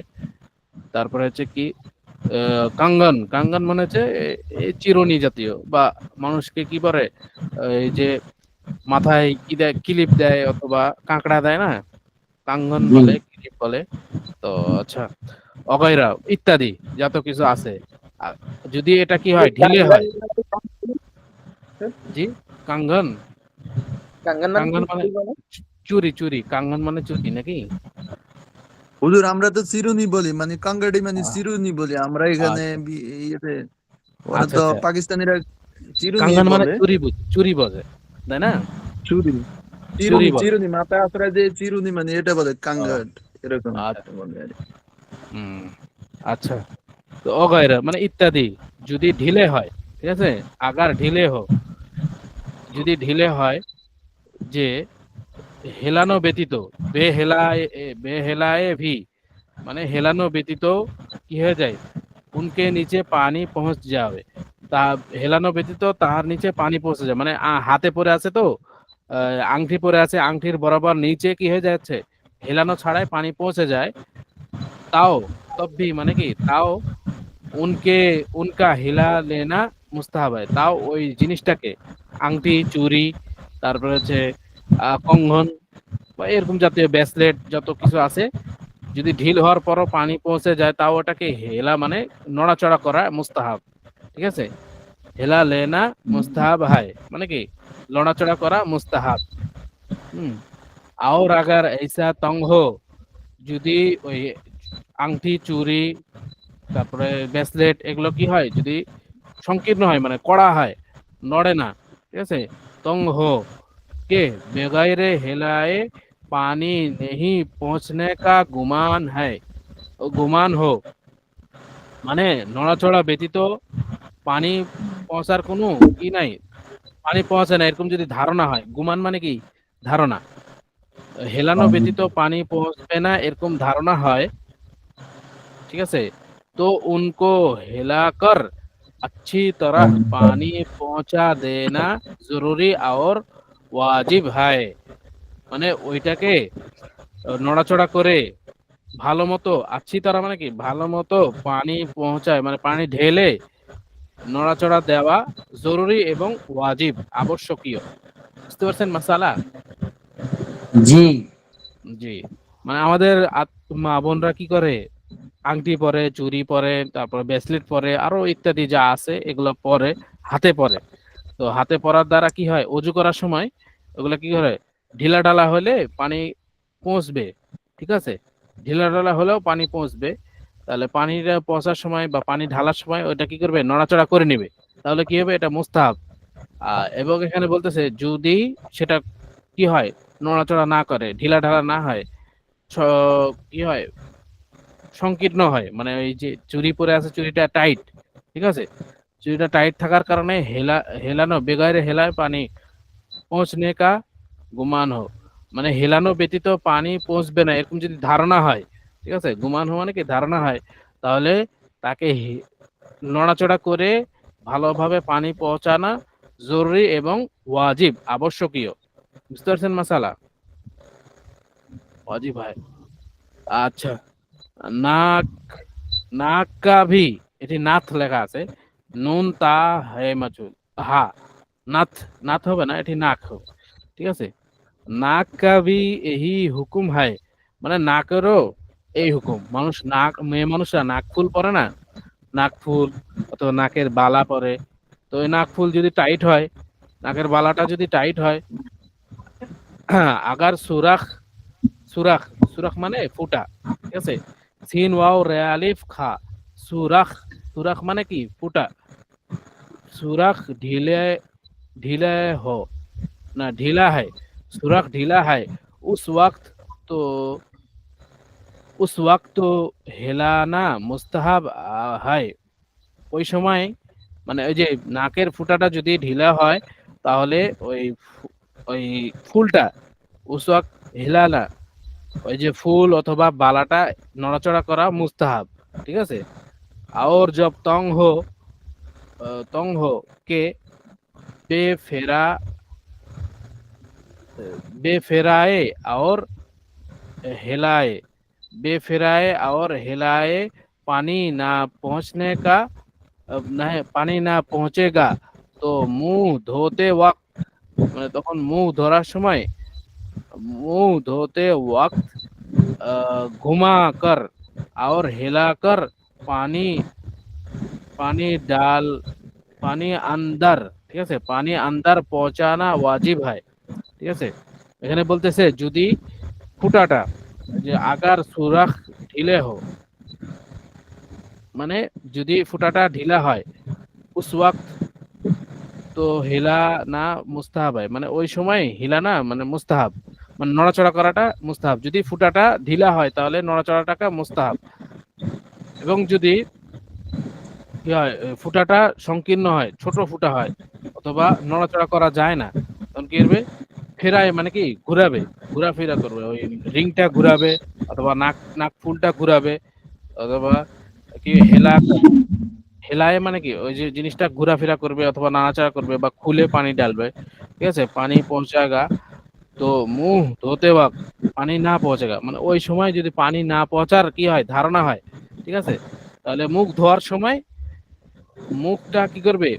তারপরে হচ্ছে কি কাঙ্গন, কাঙ্গন মানে হচ্ছে এই চিরুনি জাতীয় বা মানুষকে কি করে এই যে মাথায় কি দেয় ক্লিপ দেয় অথবা কাঁকড়া দেয় না, কাঙ্গন বলে ক্লিপ বলে। তো আচ্ছা অগয়রা ইত্যাদি যত কিছু আছে। যদি এটা কি হয় ঢিলে হয়, জি কাঙ্গন, কাঙ্গন মানে চুরি, চুরি কাঙ্গন মানে চুরি নাকি? হুজুর আমরা তো চিরুনি বলি, মানে কাঙ্গাড়ি মানে চিরুনি বলি আমরা এখানে আচ্ছা ইয়েতে। ওরা আচ্ছা তো আচ্ছা, পাকিস্তানিরা চিরুনি কাঙ্গন মানে বলে। চুরি বোঝে তাই না? চুরি, চুরি চিরুনি বলে। চিরুনি মাথায় আশ্রয় দিয়ে চিরুনি, মানে এটা বলে ও, কাঙ্গাট, এরকম একটা আচ্ছা বলে আর কি। হুম আচ্ছা, তো অগয়রা মানে ইত্যাদি যদি ঢিলে হয়, ঠিক আছে, আগার ঢিলে হোক, যদি ঢিলে হয় যে হেলানো ব্যতীত, বেহেলায়ে ভি মানে হেলানো ব্যতীত কি হয়ে যায় উনকে নিচে পানি পৌঁছ যাবে, তা হেলানো ব্যতীত তাহার নিচে পানি পৌঁছে যায়, মানে হাতে পরে আছে তো আংটি পরে আছে, আংটির বরাবর নিচে কি হয়ে যাচ্ছে হেলানো ছাড়াই পানি পৌঁছে যায়। তাও তব ভি মানে কি তাও উনকে উনকা হিলা লেনা মুস্তাহাব হয়, তাও ওই জিনিসটাকে আংটি, চুড়ি, তারপরে হচ্ছে কঙ্গন বা এরকম জাতীয় ব্রেসলেট যত কিছু আছে, যদি ঢিল হওয়ার পরও পানি পৌঁছে যায় তাও ওটাকে হেলা মানে নড়াচড়া করা মুস্তাহাব। ঠিক আছে, হেলা লেনা মুস্তাহাব হয় মানে কি নড়াচড়া করা মুস্তাহাব। হুম, और अगर ऐसा तंग हो, যদি ওই আংটি, চুড়ি, তারপরে ব্রেসলেট এগুলো কি হয় যদি সংকীর্ণ হয় মানে কড়া হয়, নড়ে না, ঠিক আছে, তং হো के बगैर हिलाए पानी नहीं पहुंचने का गुमान है, गुमान हो মানে নড়াচড়া ব্যতীত পানি পৌঁছার কোনো কি নাই, পানি পৌঁছে না এরকম যদি ধারণা হয়, গুমান মানে কি ধারণা, হেলানো ব্যতীত পানি পৌঁছবে না এরকম ধারণা হয়, ঠিক আছে, তো उनको हिलाकर अच्छी तरह पानी पहुंचा देना जरूरी और वाजिब है, মানে ওইটাকে নড়াচড়া করে ভালো মতো আচ্ছি তারা মানে কি ভালো মতো পানি পৌঁছায় মানে পানি ঢেলে নড়াচড়া দেওয়া জরুরি এবং ওয়াজিব আবশ্যকীয়। বুঝতে পারছেন মাসালা? জি জি, মানে আমাদের মা বোনরা কি করে আংটি পরে, চুড়ি পরে, তারপর ব্রেসলেট পরে, আরো ইত্যাদি যা আছে এগুলো পরে, হাতে পরে। তো হাতে পরার দ্বারা কি হয় অজু করার সময় ওগুলো কি করে ঢিলা ঢালা হলে পানি পৌঁছবে, ঠিক আছে? ঢিলা ঢালা হলেও পানি পৌঁছবে, তাহলে পানিটা পৌঁছার সময় বা পানি ঢালার সময় ওইটা কি করবে নড়াচড়া করে নেবে, তাহলে কি হবে এটা মুস্তাহাব। এবং এখানে বলতেছে যদি সেটা কি হয় নড়াচড়া না করে, ঢিলা ঢালা না হয়, কি হয় সংকীর্ণ হয়, মানে ওই যে চুড়ি পরে আছে চুড়িটা টাইট, ঠিক আছে? চুড়িটা টাইট থাকার কারণে হেলানো বেগাইরে হেলায় পানি পৌঁছনে কা গুমান হো, মানে হেলানো ব্যতীত পানি পৌঁছবে না এরকম যদি ধারণা হয়, ঠিক আছে? গুমান হো মানে কি ধারণা হয়, তাহলে তাকে নড়াচড়া করে ভালোভাবে পানি পৌঁছানো জরুরি এবং ওয়াজিব আবশ্যকীয়। বুঝতে পারছেন মাসালা? ওয়াজিব হয়। আচ্ছা, নাক নাক কা ভি, এটি নাথ লেখা আছে, নুন তা হে মাচুল, হা নাথ, নাথ হবে না, এটি নাক হবে, ঠিক আছে? নাক কা ভি এই হুকুম হয়, মানে নাকেরও এই হুকুম। মানুষ নাক, মেয়ে মানুষরা নাক ফুল পরে না, নাক ফুল অথবা নাকের বালা পরে, তো এই নাক ফুল যদি টাইট হয়, নাকের বালাটা যদি টাইট হয়, আগার সুরাখ, সুরাখ, সুরাখ মানে ফুটা, ঠিক আছে? সিন ওয়াও রে আলিফ খা, সুরাখ, সুরাখ মানে কি ফুটা, সুরাখ ঢিলে, ঢিলে हो ना ढीला है, सुराख ढीला है उस वक्त, तो उस वक्त तो हिलाना मुस्ताहाब है। ওই সময় মানে ওই যে নাকের ফুটাটা যদি ঢিলা হয় তাহলে ওই ওই ফুলটা উস ওয়াক্ত হিলানা, ওই যে ফুল অথবা বালাটা নড়াচড়া করা মুস্তাহাব, ঠিক আছে? और जब तंग हो के बेफेरा बेफेराए और हिलाए, बेफिराए और हिलाए, पानी ना पहुंचने का, नहीं पानी ना पहुंचेगा तो मुंह धोते वक्त, মানে তখন মুখ ধরার সময়, मुंह धोते वक्त घुमा कर और हिला कर पानी, पानी डाल, পানি আন্দার, ঠিক আছে? পানি আন্দার পৌঁছানা ওয়াজিব হয়, ঠিক আছে? এখানে বলতেছে যদি ফুটাটা যে আগার সুরাখ ঢিলে হো, মানে যদি ফুটাটা ঢিলা হয়, উস ওয়াক্ত তো হিলা না মুস্তাহাব হয়, মানে ওই সময় হিলা না মানে মুস্তাহাব, মানে নড়াচড়া করাটা মুস্তাহাব। যদি ফুটাটা ঢিলা হয় তাহলে নড়াচড়াটাকে মুস্তাহাব, এবং যদি কি হয় ফুটাটা সংকীর্ণ হয়, ছোট ফুটা হয়, অথবা নড়াচড়া করা যায় না, তখন কি করবে ফেরায় মানে কি ঘুরাবে, ঘোরাফেরা করবে, ওই রিংটা ঘুরাবে, অথবা নাক নাক ফুলটা ঘুরাবে, অথবা কি হেলায় মানে কি ওই যে জিনিসটা ঘোরাফেরা করবে অথবা নাড়াচাড়া করবে বা খুলে পানি ডালবে, ঠিক আছে? পানি পৌঁছাগা তো মুহ ধোতে ওয়াক্ত পানি না পৌঁছেগা, মানে ওই সময় যদি পানি না পৌঁছার কি হয় ধারণা হয়, ঠিক আছে? তাহলে মুখ ধোয়ার সময় মুখটা কি করবে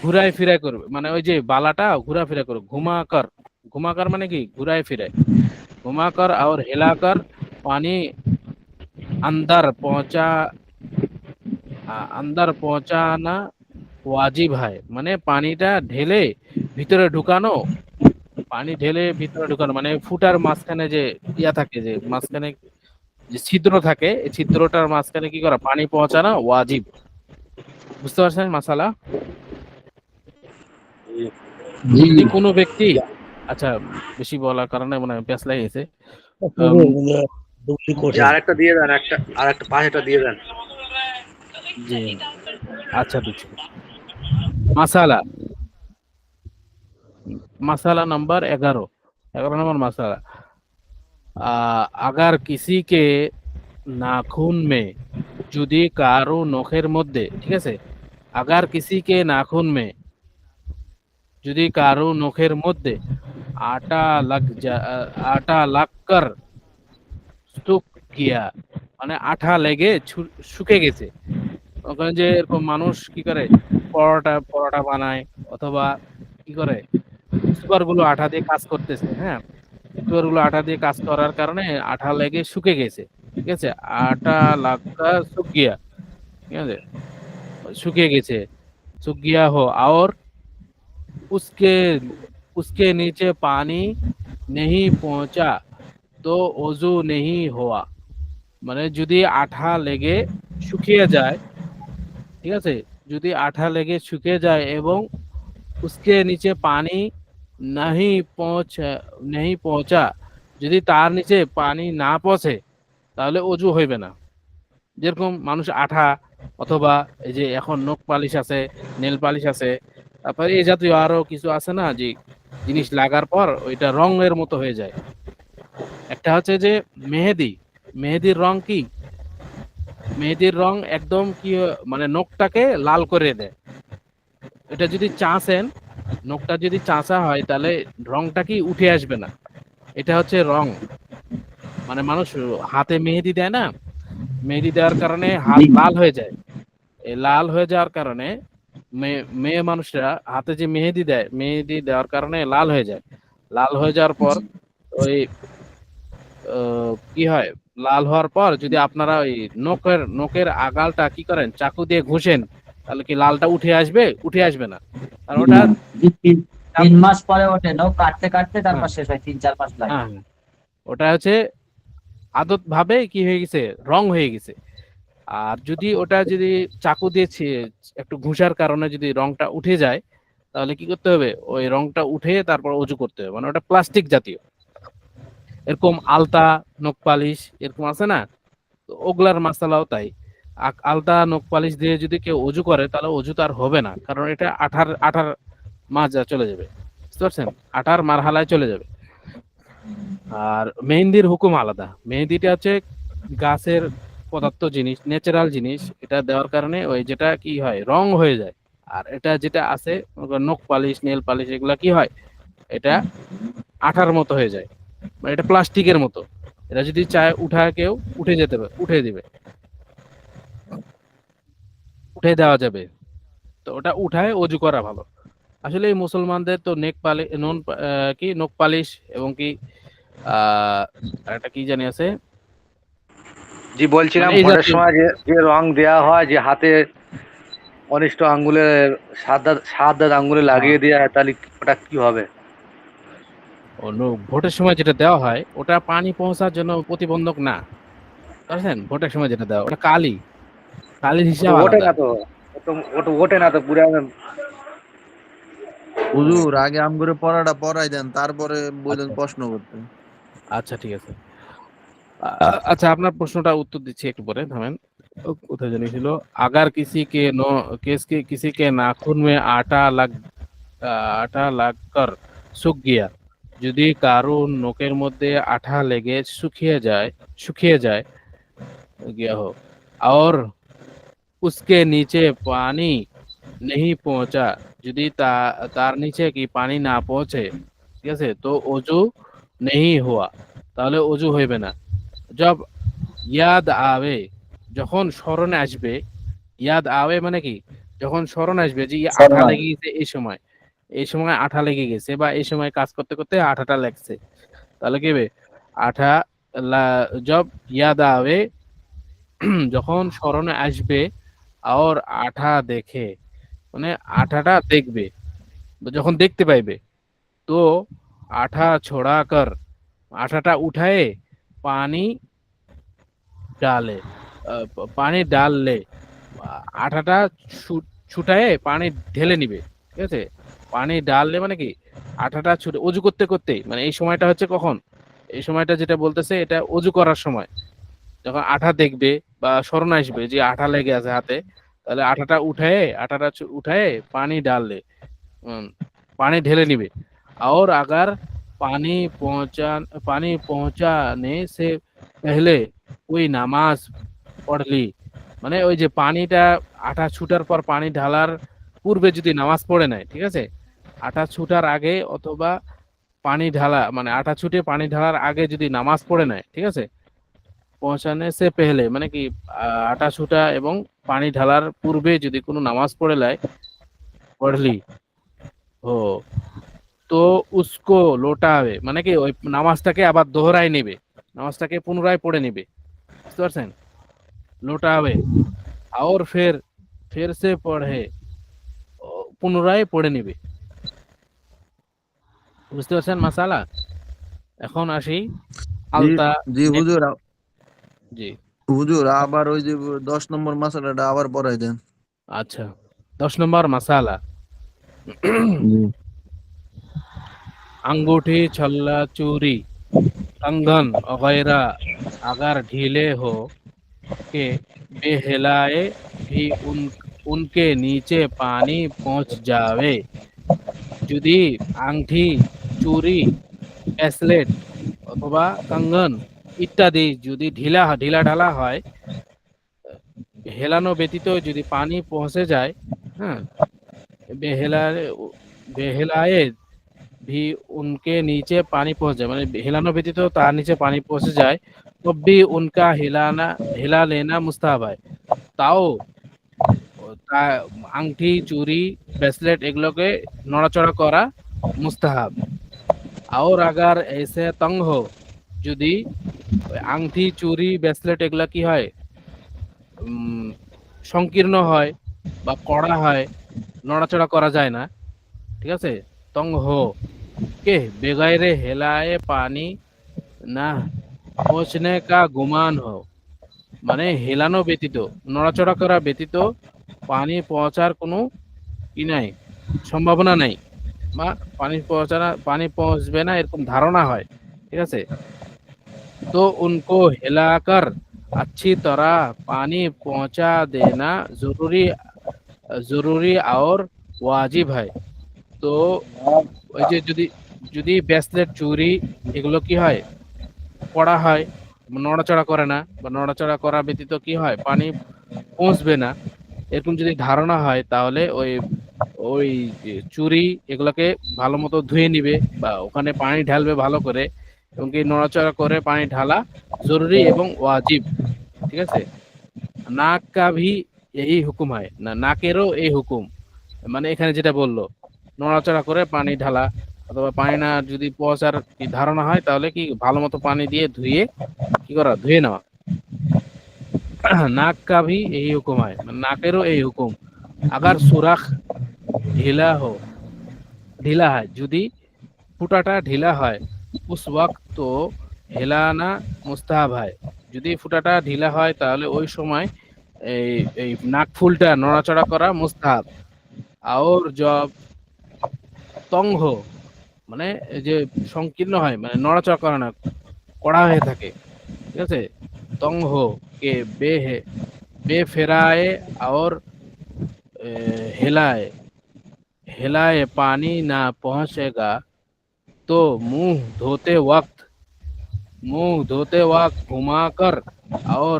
ঘুরায় ফিরায় করবে, মানে ওই যে বালাটা ঘোরাফেরা করবে, ঘুমাকর, ঘুমাকর মানে কি ঘুরায় ফিরায়, ঘুমাকর আর হেলাকর পানি अंदर पहुंचा, अंदर पहुंचाना ওয়াজিব হয়, মানে পানিটা ঢেলে ভিতরে ঢুকানো, পানি ঢেলে ভিতরে ঢুকানো মানে ফুটার মাঝখানে যে ইয়া থাকে, যে মাঝখানে যে ছিদ্র থাকে, এই ছিদ্রটার মাঝখানে কি করা পানি পৌঁছানো ওয়াজিব। বুঝতে পারছেন মাসালা? যদি কোনো ব্যক্তি, আচ্ছা বেশি বলার কারণে মানে প্যাস লেগে গেছে, আরেকটা দিয়ে দেন, আরেকটা পাশেটা দিয়ে দেন। জি আচ্ছা দিচ্ছি। মাসালা, मसाला नंबर 11, 11 नंबर मसाला, अगर किसी के नाखून में যদি কারো নখের মধ্যে, ঠিক আছে? আগার কিসি কে নাখুন মে, যদি কারো নখের মধ্যে আটা লাগ আটা লাগ কর গিয়া, মানে আঠা লেগে শুকে গেছে। ওখানে যে এরকম মানুষ কি করে পরোটা বানায়, অথবা কি করে সুগার গুলো আঠা দিয়ে কাজ করতেছে, হ্যাঁ, সুগার গুলো আঠা দিয়ে কাজ করার কারণে আঠা লেগে শুকে গেছে, ঠিক আছে, আটা লাগা শুক গিয়া, ঠিক আছে, শুকিয়ে গেছে, सूख गया हो और उसके उसके नीचे पानी नहीं पहुंचा तो वजू नहीं हुआ। মানে যদি আঠা লেগে শুকিয়ে যায়, ঠিক আছে, যদি আঠা লেগে শুকিয়ে যায় এবং उसके नीचे পানি नहीं पहुंचा, যদি তার নিচে পানি না পৌঁছে তাহলে অজু হইবে না। যেরকম মানুষ আঠা, অথবা এই যে এখন নখ পালিশ আছে, নেল পালিশ আছে, তারপরে এই জাতীয় আরো কিছু আছে না, যে জিনিস লাগার পর ওইটা রঙের মতো হয়ে যায়। একটা হচ্ছে যে মেহেদির রং কি, মেহেদির রং একদম কি মানে নখটাকে লাল করে দেয়। এটা যদি চাষেন, নখটা যদি চাষা হয় তাহলে রংটা কি উঠে আসবে না। এটা হচ্ছে রং, মানে মানুষ হাতে মেহেদি দেয় না, মেহেদি দেওয়ার কারণে হাত লাল হয়ে যায়। এই লাল হয়ে যাওয়ার কারণে মেয়ে মানুষরা হাতে যে মেহেদি দেয়, মেহেদি দেওয়ার কারণে লাল হয়ে যায়। লাল হয়ে যাওয়ার পর ওই কি হয়, লাল হওয়ার পর যদি আপনারা ওই নখের আগালটা কি করেন, চাকু দিয়ে ঘষেন, তাহলে কি লালটা উঠে আসবে? উঠে আসবে না, কারণ ওটা 3 মাস পরে ওঠে, নখ কাটতে কাটতে তারপর শেষ হয়, 3-4 মাস লাগে। হ্যাঁ, ওটা হচ্ছে আদত ভাবে কি হয়ে গেছে, রং হয়ে গেছে। আর যদি ওটা যদি চাকু দিয়ে একটু ঘুষার কারণে যদি রংটা উঠে যায়, তাহলে কি করতে হবে, ওই রংটা উঠে তারপর অজু করতে হবে, মানে ওটা প্লাস্টিক জাতীয়। এরকম আলতা, নখ পালিশ এরকম আছে না, তো ওগুলার মাসালাও তাই। আলতা, নখ পালিশ দিয়ে যদি কেউ অজু করে তাহলে অজু তার হবে না, কারণ এটা আঠার মাজা চলে যাবে, বুঝতে পারছেন, আঠার মারহালায় চলে যাবে। আর মেহেন্দির হুকুম আলাদা। মেহেন্দিটা হচ্ছে গাছের পদার্থ জিনিস, ন্যাচারাল জিনিস, এটা দেওয়ার কারণে ওই যেটা কি হয়, রং হয়ে যায়। আর এটা যেটা আছে নখ পালিশ, নেল পালিশ, এগুলা কি হয়, এটা আঠার মতো হয়ে যায়, মানে এটা প্লাস্টিকের মতো। এটা যদি চায় কেউ উঠে যেতে পারে, উঠে দেওয়া যাবে, তো ওটা উঠায় অজু করা ভালো। আসলে এই মুসলমানদের তো নখ পালিশ এবং কি একটা কি জানি আছে, জি বলছিলাম মানে এই ভোটের জাতীয় সময় যে রং দেয়া হয়, যে হাতে অনিষ্ট আঙ্গুলে সাত আঙ্গুলে লাগিয়ে দেওয়া হয়, তাহলে ওটা কি হবে? ভোটের সময় যেটা দেওয়া হয় ওটা পানি পৌঁছার জন্য প্রতিবন্ধক না, বুঝছেন। ভোটের সময় যেটা দেওয়া ওটা কালির হিসাব ওঠে আলাদা। না তো, ওটা ওঠে না তো পুরো। হুজুর আগে আমগুলো পড়াটা পড়াই দেন, তারপরে বললেন প্রশ্ন করতে। আচ্ছা ঠিক আছে। अच्छा আপনার প্রশ্নটা উত্তর দিচ্ছি একটু পরে, থামেন। কোথায় জানি ছিল, अगर किसी के नाखून में आटा लग कर सूख गया, যদি কারো নখের মধ্যে আঠা লেগে শুকিয়ে যায় गया हो और उसके नीचे पानी नहीं पहुंचा, যদি তার নিচে কি পানি না পৌঁছে, ঠিক আছে, তো অজু নেই হওয়া, তাহলে অজু হইবে না। জব ইয়াদ আবে, যখন স্মরণে আসবে, ইয়াদ আবে মানে কি, যখন স্মরণ আসবে যে আঠা লেগে গেছে, এই সময় আঠা লেগে গেছে, বা এই সময় কাজ করতে করতে আঠাটা লাগছে, তাহলে কি হবে, আঠা জব ইয়াদ আবে, যখন স্মরণে আসবে, আর আঠা দেখে, মানে আঠাটা দেখবে, যখন দেখতে পাইবে, তো আঠা ছোড়া কর, আঠাটা উঠায়ে পানি পানি ডাললে, আঠাটা ছুটায়ে পানি ঢেলে নিবে, ঠিক আছে। পানি ডাললে মানে কি, আঠাটা ছুটে অজু করতে করতে, মানে এই সময়টা হচ্ছে কখন, এই সময়টা যেটা বলতেছে এটা অজু করার সময়, যখন আঠা দেখবে বা স্মরণ আসবে যে আঠা লেগে আছে হাতে, তাহলে আঠাটা উঠায়ে পানি ডাললে, पानी ढेले निबे। और अगर पानी पहुंचाने से पहले कोई নামাজ পড়লি, মানে ওই যে পানিটা আটা ছুটার পর পানি ঢালার পূর্বে যদি নামাজ পড়ে নেয়, ঠিক আছে, আটা ছুটার আগে অথবা পানি ঢালা মানে আটা ছুটে পানি ঢালার আগে যদি নামাজ পড়ে নেয়, ঠিক আছে, পৌঁছানে সে পেহলে মানে কি আটা ছুটা এবং পানি ঢালার পূর্বে যদি কোনো নামাজ পড়লি ও তো উসকো লোটাবে মানে কি ওই নামাজটাকে আবার দোহরায় নেবে, নামাজটাকে পুনরায় পড়ে নেবে, বুঝতে পারছেন? লোটাবে আর ফের সে পড়ে পুনরায় পড়ে নেবে, বুঝতে পারছেন মাসালা? এখন আসি জি আলতা। জি হুজুর জি হুজুর আবার ওই যে 10 নম্বর মশলাটা আবার পড়াই দেন। अच्छा 10 नंबर मसाला জি अंगूठी छल्ला चूरी कंगन वगैरह अगर ढीले हो के बेहिलाए भी उनके नीचे पानी पहुंच जावे। যদি আংটি চুরি ব্রেসলেট অথবা কঙ্গন ইত্যাদি যদি ঢিলা ঢালা হয়, হেলানো ব্যতীত যদি পানি পৌঁছে যায়, হ্যাঁ, বেহেলাए বেহেলাए भी उनके नीचे पानी पहुंच जाए মানে হিলানো ব্যতীত তার নিচে পানি পৌঁছে যায়, তব भी उनका हिला लेना मुस्ताहब है। তাও আংটি চুরি ব্রেসলেট এগুলোকে নড়াচড়া করা মুস্তাহাব। और अगर ऐसे तंग हो যদি আংটি চুরি ব্রেসলেট এগুলা কি হয় সংকীর্ণ হয় বা কড়া হয়, নড়াচড়া করা যায় না, ঠিক আছে? তং হো के बेगैर हिलाए पानी না পৌঁছনে কা গুমান হো মানে হেলানো ব্যতীত নড়াচড়া করা ব্যতীত পানি পৌঁছার কোনো কি নাই, সম্ভাবনা নাই, বা পানি পৌঁছবে না এরকম ধারণা হয়, ঠিক আছে? তো उनको हिलाकर अच्छी तरह पानी पहुंचा देना जरूरी और वाजिब है। তো ওই যে যদি ব্রেসলেট চুরি এগুলো কি হয় পড়া হয়, নড়াচড়া করে না বা নড়াচড়া করা ব্যতীত কি হয় পানি পৌঁছবে না, এরকম যদি ধারণা হয় তাহলে ওই ওই যে চুরি এগুলোকে ভালো মতো ধুয়ে নিবে বা ওখানে পানি ঢালবে ভালো করে, এবং কি নড়াচড়া করে পানি ঢালা জরুরি এবং ওয়াজিব, ঠিক আছে? নাক কা ভি এই হুকুম হয় না, নাকেরও এই হুকুম, মানে এখানে যেটা বললো নড়াচড়া করে পানি ঢালা অথবা পানি না যদি পৌঁছার কি ধারণা হয় তাহলে কি ভালো মতো পানি দিয়ে ধুয়ে নেওয়া। नाक का भी यही हुक्म है, नाकेरो यही हुक्म। अगर सुराख ढीला है যদি ফুটাটা ঢিলা হয় उस वक्त तो हिलाना मुस्ताहब है। যদি ফুটাটা ঢিলা হয় তাহলে ওই সময় এই নাক ফুলটা নড়াচড়া করা মুস্তাহাব। और जब তং হো মানে এই যে সংকীর্ণ হয় মানে নড়াচড়া করে না, কড়া হয়ে থাকে, ঠিক আছে? তং হো কে बेफिराए और हिलाए हिलाए पानी ना पहुंचेगा तो मुंह धोते वक्त घुमाकर और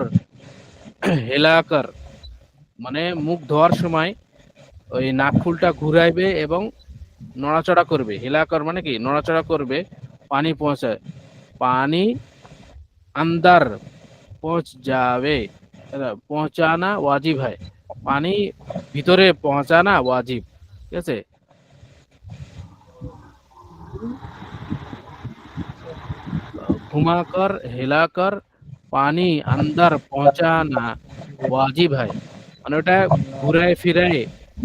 हिलाकर মানে মুখ ধোয়ার সময় ওই নাকফুলটা ঘুরাইবে এবং নড়াচড়া করবে। হিলাকর মানে কি নড়াচড়া করবে, পানি अंदर पहुंच जावे, पहुंचाना वाजिब है, पानी ভিতরে পৌঁছানা ওয়াজিব, ঠিক আছে? ঘুমাकर हिलाकर पानी अंदर पहुंचाना वाजिब है মানে ওটা ঘুরায় ফিরায়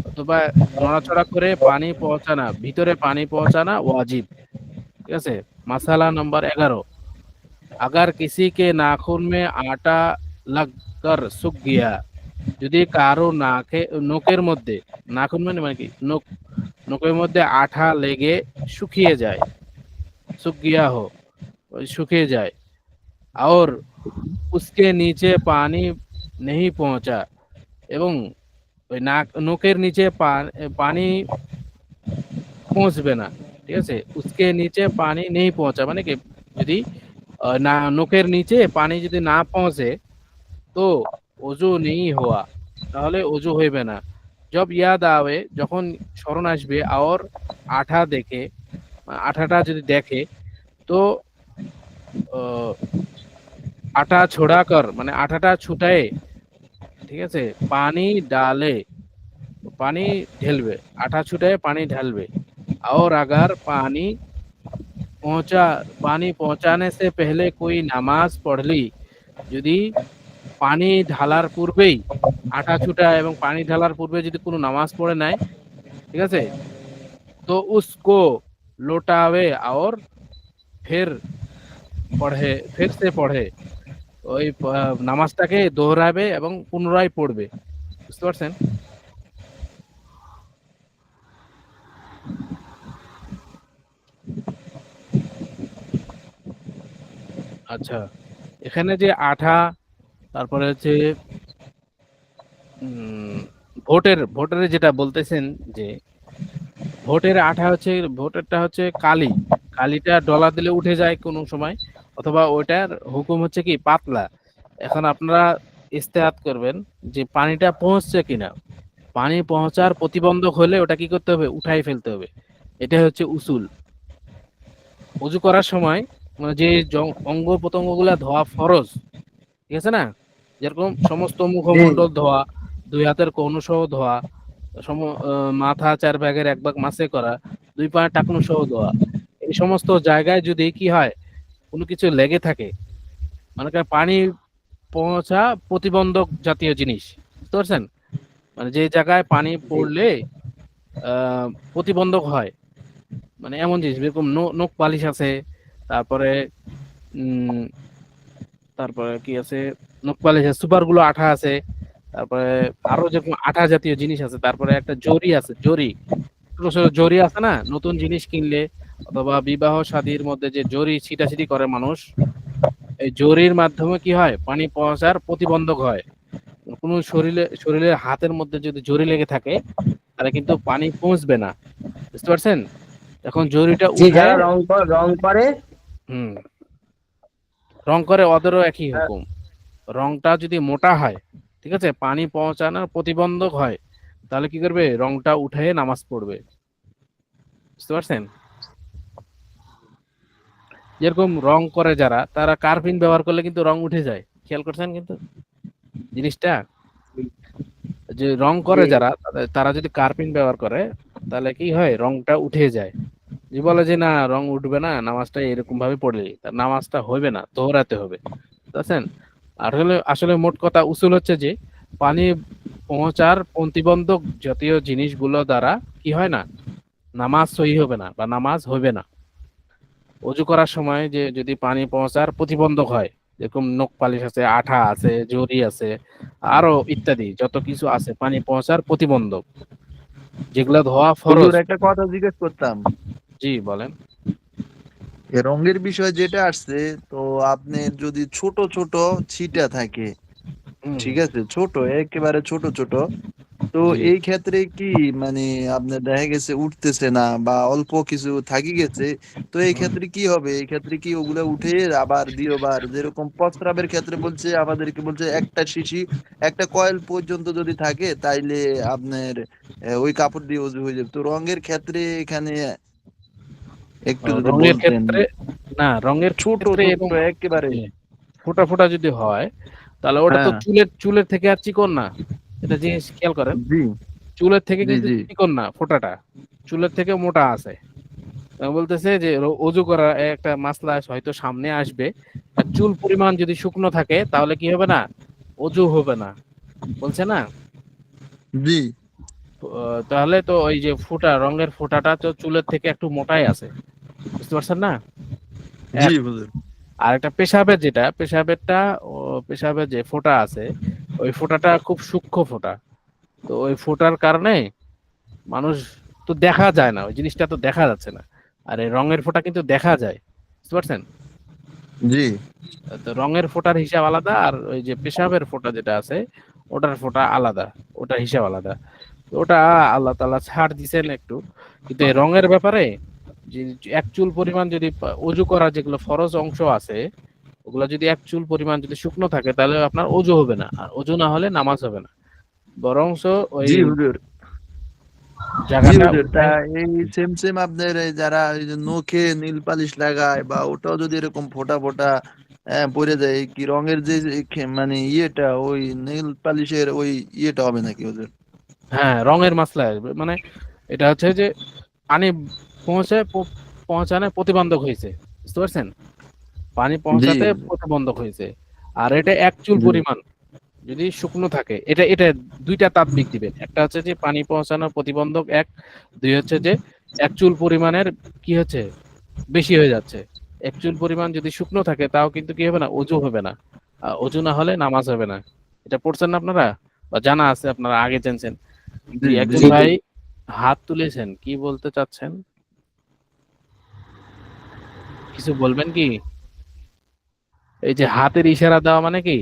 অথবা নড়াচড়া করে পানি পৌঁছানা, ভিতরে পানি পৌঁছানা ওয়াজিব, ঠিক আছে? মাসালা নম্বর 11, अगर किसी के नाखून में आटा लगकर सूख गया যদি কারো নখের মধ্যে, নাখুন মানে কি নখের মধ্যে আঠা লেগে শুকিয়ে যায়, सूख गया हो শুকিয়ে যায়, और उसके नीचे पानी नहीं पहुंचा এবং ওই নখের নিচে পানি পৌঁছবে না, ঠিক আছে? उसके नीचे पानी नहीं पहुंचा মানে কি যদি না নখের নিচে পানি যদি না পৌঁছে তো ওযু নেই হওয়া, তাহলে ওযু হইবে না। জব ইয়াদ আবে যখন স্মরণ আসবে, আর আঠাটা যদি দেখে তো आटा छोड़ा कर माने आटाटा छुटाए, ठीक है, पानी डाले, पानी ढेलवे, आटा छुटाए पानी ढालवे। और अगर पानी पहुंचाने से पहले कोई नामाज पढ़ ली, যদি পানি ঢালার পূর্বেই আটা ছুটা এবং পানি ঢালার পূর্বে যদি কোনো নামাজ পড়ে নেয়, ঠিক আছে, তো उसको लौटावे और फिर फिर से पढ़े, ওই নামাজটাকে দোহরাবে এবং পুনরায় পড়বে। বুঝতে পারছেন? আচ্ছা, এখানে যে আঠা, তারপরে হচ্ছে ভোটের যেটা বলতেছেন যে ভোটের আঠা হচ্ছে, ভোটেরটা হচ্ছে কালিটা ডলা দিলে উঠে যায় কোনো সময়, অথবা ওইটার হুকুম হচ্ছে কি পাতলা। এখন আপনারা ইস্তেহাত করবেন যে পানিটা পৌঁছছে কিনা। পানি পৌঁছার প্রতিবন্ধক হলে ওটা কি করতে হবে? উঠাই ফেলতে হবে। এটা হচ্ছে উসুল। ওযু করার সময় মানে যে অঙ্গ প্রত্যঙ্গ গুলা ধোয়া ফরজ, ঠিক আছে না, যেরকম সমস্ত মুখমণ্ডল ধোয়া, দুই হাতের কনুই সহ ধোয়া, মাথা 4 ভাগের 1 ভাগ মাসে করা, 2 পায়ের টাকনু সহ ধোয়া, এই সমস্ত জায়গায় যদি কি হয় কোনো কিছু লেগে থাকে, মানে পানি পৌঁছা প্রতিবন্ধক জাতীয় জিনিস, বুঝতে পারছেন? মানে যে জায়গায় পানি পড়লে প্রতিবন্ধক হয়, মানে এমন জিনিস যেরকম নখ পালিশ আছে, তারপরে তারপরে কি আছে, নখ পালিশ আছে, সুপার গুলো আঠা আছে, তারপরে আরো যেরকম আঠা জাতীয় জিনিস আছে, তারপরে একটা জরি আছে, জরি আছে না, নতুন জিনিস কিনলে অথবা বিবাহ শাদীর মধ্যে যে জরি ছিটাছিটি করে মানুষ, এই জরির মাধ্যমে কি হয় পানি পৌঁছার প্রতিবন্ধক হয়। কোনো শরীরের হাতের মধ্যে যদি জরি লেগে থাকে তাহলে কিন্তু পানি পৌঁছবে না, বুঝতে পারছেন? এখন জরিটা যারা রং করে রং করে ওদেরও একই হুকুম। রংটা যদি মোটা হয়, ঠিক আছে, পানি পৌঁছানোর প্রতিবন্ধক হয়, তাহলে কি করবে? রংটা উঠে নামাজ পড়বে, বুঝতে পারছেন? যেরকম রং করে যারা, তারা কার্পিন ব্যবহার করলে কিন্তু রং উঠে যায়, খেয়াল করছেন কিন্তু জিনিসটা? যে রং করে যারা, তারা যদি কার্পিন ব্যবহার করে তাহলে কি হয়? রংটা উঠে যায়। যে বলে যে না রং উঠবে না, নামাজটা এরকম ভাবে পড়লে তার নামাজটা হবে না, দোহরাতে হবে, বুঝছেন? আসলে মোট কথা উসুল হচ্ছে যে পানি পৌঁছার প্রতিবন্ধক জাতীয় জিনিসগুলো দ্বারা কি হয় না, নামাজ সহি হবে না বা নামাজ হবে না। ওযু করার সময় যে যদি পানি পৌঁছার প্রতিবন্ধক হয়, যেরকম নখ পালিশ আছে, আঠা আছে, জরি আছে, আরো ইত্যাদি যত কিছু আছে পানি পৌঁছার প্রতিবন্ধক, যেগুলো ধোয়া ফরজ। হুজুর একটা কথা জিজ্ঞেস করতাম। জি বলেন। এ রঙের বিষয় যেটা আসছে, তো আপনার যদি ছোট ছোট ছিটা থাকে, ঠিক আছে, ছোট একেবারে ছোট ছোট, তো এই ক্ষেত্রে কি মানে আপনার দেখা গেছে উঠতেছে না বা অল্প কিছু থাকি গেছে, তো এই ক্ষেত্রে কি হবে? এই ক্ষেত্রে কি ওগুলা উঠে আবার দ্বিতীয়বার, যেরকম প্রস্রাবের ক্ষেত্রে বলছে, আমাদেরকে বলছে একটা শিশি একটা কয়েল পর্যন্ত যদি থাকে তাইলে আপনার ওই কাপড় দিয়ে ওযু হয়ে যাবে। তো রঙের ক্ষেত্রে এখানে একটু যদি রঙের বলতেন। ক্ষেত্রে না, রঙের ছোট ক্ষেত্রে ছোট এবং একেবারে। ফোটা ফোটা যদি হয় তাহলে ওটা তো চুলের থেকে আর চিকন না, এটা জিনিস খেয়াল করেন। জি চুলের থেকে জি কিন্তু জি চিকন না, ফোটাটা চুলের থেকে মোটা আছে। বলতেছে যে ওযু করা একটা মাসলা হয়তো সামনে আসবে, চুল পরিমাণ যদি শুকনো থাকে তাহলে কি হবে না, ওযু হবে না, বলছে না? জি তাহলে তো ওই যে রঙের ফোঁটাটা তো চুলের থেকে একটু মোটাই আছে, বুঝতে পারছেন না? জি হুজুর। আর একটা পেশাবের যে ফোঁটা আছে, ওই ফোঁটাটা খুব সূক্ষ্ম ফোঁটা। তো ওই ফোঁটার কারণে মানুষ তো দেখা যায় না, ওই জিনিসটা তো দেখা যাচ্ছে না। আর এই রঙের ফোঁটা কিন্তু দেখা যায়, বুঝতে পারছেন? জি তো রঙের ফোঁটার হিসাব আলাদা, আর ওই যে পেশাবের ফোঁটা যেটা আছে ওটার ফোঁটা আলাদা, ওটার হিসাব আলাদা। ওটা আল্লাহ তাআলা ছাড় দিছেন একটু, কিন্তু এই রঙের ব্যাপারে যে এক চুল পরিমাণ যদি ওযু করা যেগুলো ফরজ অংশ আছে, ওগুলা যদি এক চুল পরিমাণ যদি শুকনো থাকে তাহলে আপনার ওযু হবে না, আর ওযু না হলে নামাজ হবে না, বরংস ওই জি হুজুর। জি জায়গাটা হুজুর, তা এই সেম আপনার এই যারা এই যে নখে নীল পালিশ লাগায় বা ওটাও যদি এরকম ফোঁটা ফোঁটা হ্যাঁ পড়ে যায় কি রঙের যে মানে ইয়েটা ওই নেল পালিশের ওই ইয়েটা হবে নাকি ওদের? হ্যাঁ, রঙের মাসলা মানে এটা হচ্ছে যে পানি পৌঁছানো প্রতিবন্ধক হয়েছে, বুঝতে পারছেন? পানি জি পৌঁছাতে প্রতিবন্ধক হয়েছে। আর এটা এক চুল জি পরিমাণ যদি শুকনো থাকে, এটা দুইটা তাপবিক দিবেন। একটা হচ্ছে যে পানি পৌঁছানো প্রতিবন্ধক এক, দুই হচ্ছে যে এক চুল পরিমাণের কি হচ্ছে বেশি হয়ে যাচ্ছে। এক চুল পরিমাণ যদি শুকনো থাকে তাও কিন্তু কি হবে না, অজু হবে না। অজু না হলে নামাজ হবে না। এটা পড়ছেন না আপনারা বা জানা আছে, আপনারা আগে জানছেন? জি জি, জি একজন জি জি ভাই হাত তুলেছেন, কি বলতে চাচ্ছেন? কিছু বলবেন কি? এই যে হাতের ইশারা দেওয়া মানে কি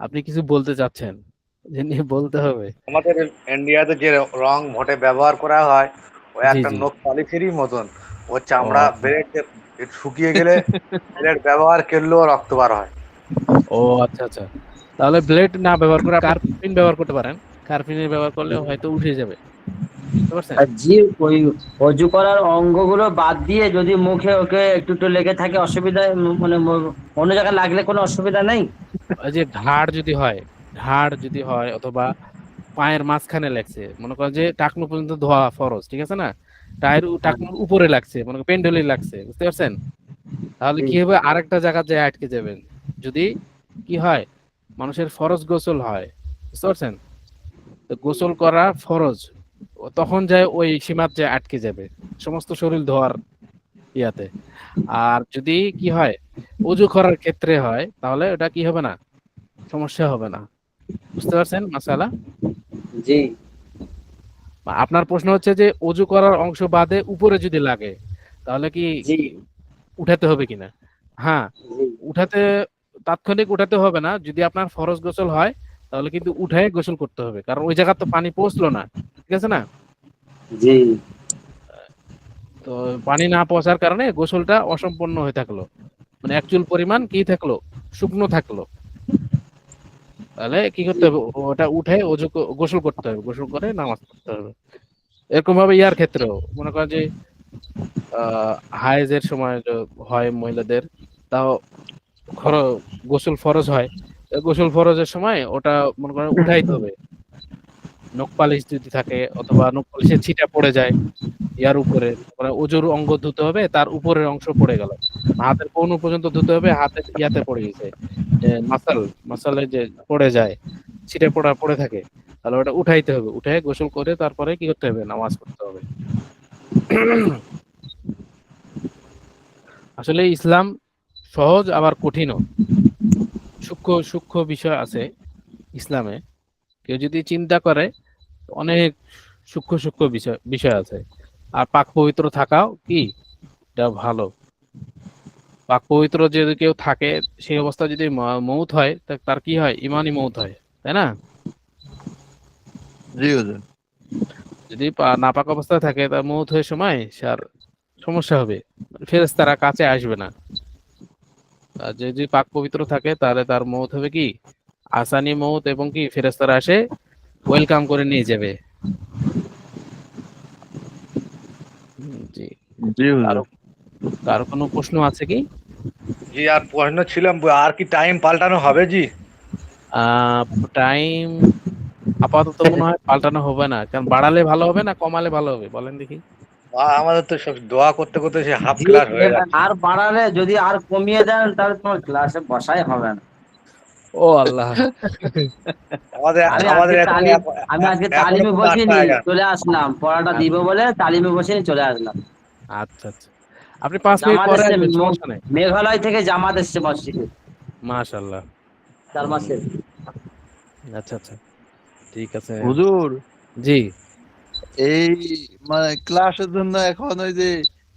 আপনি কিছু বলতে চাচ্ছেন, যে নিয়ে বলতে হবে। আমাদের ইন্ডিয়াতে যে রং ভোটে ব্যবহার করা হয় ও জি একটা জি। নখ পালিশেরই মতন। ও ও চামড়া আচ্ছা। ব্লেড শুকিয়ে গেলে ব্লেড ব্যবহার করলেও রক্ত বার হয়। ও আচ্ছা আচ্ছা, তাহলে ব্লেড না ব্যবহার করে আপনি কার্পিন ব্যবহার করতে পারেন। কার্পিনের ব্যবহার করলে হয়তো উঠে যাবে, বুঝতে পারছেন? আর জি, ওই অজু করার অঙ্গগুলো বাদ দিয়ে যদি মুখে ওকে একটু একটু লেগে থাকে অসুবিধা, মানে অন্য জায়গায় লাগলে কোনো অসুবিধা নেই। ওই যে ঘাড় যদি হয় অথবা পায়ের মাঝখানে লাগছে, মনে করেন যে টাকনু পর্যন্ত ধোয়া ফরজ, ঠিক আছে না? টাকনুর উপরে লাগছে, মনে করেন পেন্ডলি লাগছে, বুঝতে পারছেন? তাহলে জি কি হবে, আরেকটা জায়গা যায় আটকে যাবেন। যদি কি হয়, মানুষের ফরজ গোসল হয়, বুঝতে পারছেন? তো গোসল করা ফরজ, তখন যায় ওই সীমাত যায় আটকে যাবে সমস্ত শরীর ধোয়ার ইয়াতে। আর যদি কি হয়, অজু করার ক্ষেত্রে হয়, তাহলে ওটা কি হবে না, সমস্যা হবে না, বুঝতে পারছেন মাসালা? জি আপনার প্রশ্ন হচ্ছে যে অজু করার অংশ বাদে উপরে যদি লাগে তাহলে কি জি উঠাতে হবে কিনা? হ্যাঁ, জি উঠাতে, তাৎক্ষণিক উঠাতে হবে না। যদি আপনার ফরজ গোসল হয় তাহলে কিন্তু উঠায় গোসল করতে হবে, কারণ ওই জায়গা তো পানি পৌঁছলো না, ঠিক আছে না? জি তো পানি না পৌঁছার কারণে গোসলটা অসম্পূর্ণ হয়ে থাকলো, মানে এক চুল পরিমাণ কি থাকলো, শুকনো থাকলো। তাহলে কি করতে হবে, ওটা উঠে গোসল করতে হবে, গোসল করে নামাজ পড়তে হবে। এরকম ভাবে ইয়ার ক্ষেত্রেও মনে করেন যে হায়েজের সময় হয় মহিলাদের, তাও গোসল ফরজ হয়, গোসল ফরজের সময় ওটা মনে করেন উঠাইতে হবে। নখ পালিশ যদি থাকে অথবা নখ পালিশের ছিটা পড়ে যায় ইয়ার উপরে, মানে ওজুর অঙ্গ ধুতে হবে, তার উপরের অংশ পড়ে গেল, হাতের কনুই পর্যন্ত ধুতে হবে, হাতের ইয়াতে পড়ে গেছে, মাসালে যে পড়ে যায়, ছিটে পড়ে থাকে, তাহলে ওটা উঠাইতে হবে, উঠে গোসল করে তারপরে কি করতে হবে, নামাজ পড়তে হবে। আসলে ইসলাম সহজ আবার কঠিনও, সূক্ষ্ম সূক্ষ্ম বিষয় আছে ইসলামে। কেউ যদি চিন্তা করে অনেক সূক্ষ্ম সূক্ষ্ম বিষয় বিষয় আছে। আর পাক পবিত্র থাকাও কি এটা ভালো। পাক পবিত্র যদি কেউ থাকে, সেই অবস্থা যদি মৌত হয়, তার কি হয়, ইমানই মৌত হয়, তাই না? জি হুজুর। যদি নাপাক অবস্থায় থাকে, তার মৌত হয়ে সময় সে আর সমস্যা হবে, ফেরেশতারা কাছে আসবে না। আর যদি পাক পবিত্র থাকে তাহলে তার মৌত হবে কি আসানি মৌত, এবং কি ফেরেশতারা আসে ওয়েলকাম করে নিয়ে যাবে। জি। জি কারো হুজুর। কারো কোনো প্রশ্ন আছে কি? জি, আর প্রশ্ন ছিলাম, আর কি টাইম পাল্টানো হবে জি? টাইম আপাতত মনে হয় পাল্টানো হবে না, কারণ বাড়ালে ভালো হবে না কমালে ভালো হবে, বলেন দেখি। আমাদের তো সব দোয়া করতে করতে সে হাফ জি ক্লাস হয়ে যাচ্ছে। আর বাড়ালে যদি আর কমিয়ে দেন তাহলে তোমার ক্লাসে বসাই হবে না। ও আল্লাহ। আমাদের আমি আমাদের আজকে এখনো তালিম আমি আজকে এখনো তালিমে কিন্তু বসিনি, 8টা। চলে আসলাম পড়াটা দিব বলে তালিমে বসিনি চলে আসলাম। আচ্ছা আচ্ছা, আপনি 5 মিনিট জামাত পরে এসছে আসবেন, সমস্যা নেই। মেঘালয় থেকে জামাত এসছে মসজিদে মাশাআল্লাহ। 4 মাসের। আচ্ছা আচ্ছা, ঠিক আছে। হুজুর জি। এই মানে ক্লাসের জন্য এখন ওই যে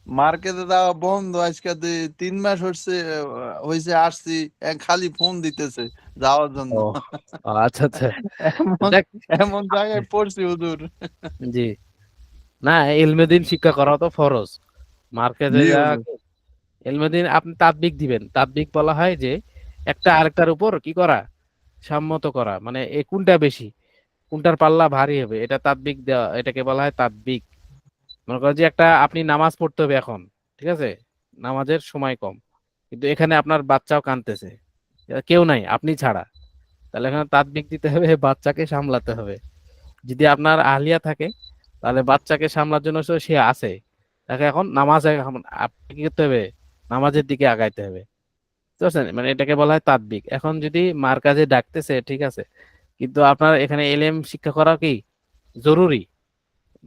মার্কেটে যাওয়া বন্ধ আজকে 3 মাস হয়েছে আসছি, খালি ফোন দিতেছে যাওয়ার জন্য। ও আচ্ছা আচ্ছা। এমন দেখ, এমন জায়গায় পড়ছি হুজুর। জি, না, ইলমেদিন শিক্ষা করা তো ফরজ। মার্কেটে জি যা হুজুর। ইলমেদিন আপনি তাদবিক দিবেন। তাদবিক বলা হয় যে একটা আরেকটার উপর কি করা, সম্মত করা, মানে কোনটা বেশি, কোনটার পাল্লা ভারী হবে, এটা তাদবিক দেওয়া, এটাকে বলা হয় তাদবিক। মনে করেন যে একটা আপনি নামাজ পড়তে হবে এখন, ঠিক আছে, নামাজের সময় কম, কিন্তু এখানে আপনার বাচ্চাও কাঁদতেছে, কেউ নাই আপনি ছাড়া, তাহলে এখানে তাদবিক দিতে হবে, বাচ্চাকে সামলাতে হবে। যদি আপনার আহলিয়া থাকে তাহলে বাচ্চাকে সামলার জন্য সে আছে, তাকে এখন নামাজে আপনি কি করতে হবে, নামাজের দিকে আগাইতে হবে, বুঝতে পারছেন? মানে এটাকে বলা হয় তাদবিক। এখন যদি মার কাজে ডাকতেছে ঠিক আছে, কিন্তু আপনার এখানে এলেম শিক্ষা করা কি জরুরি,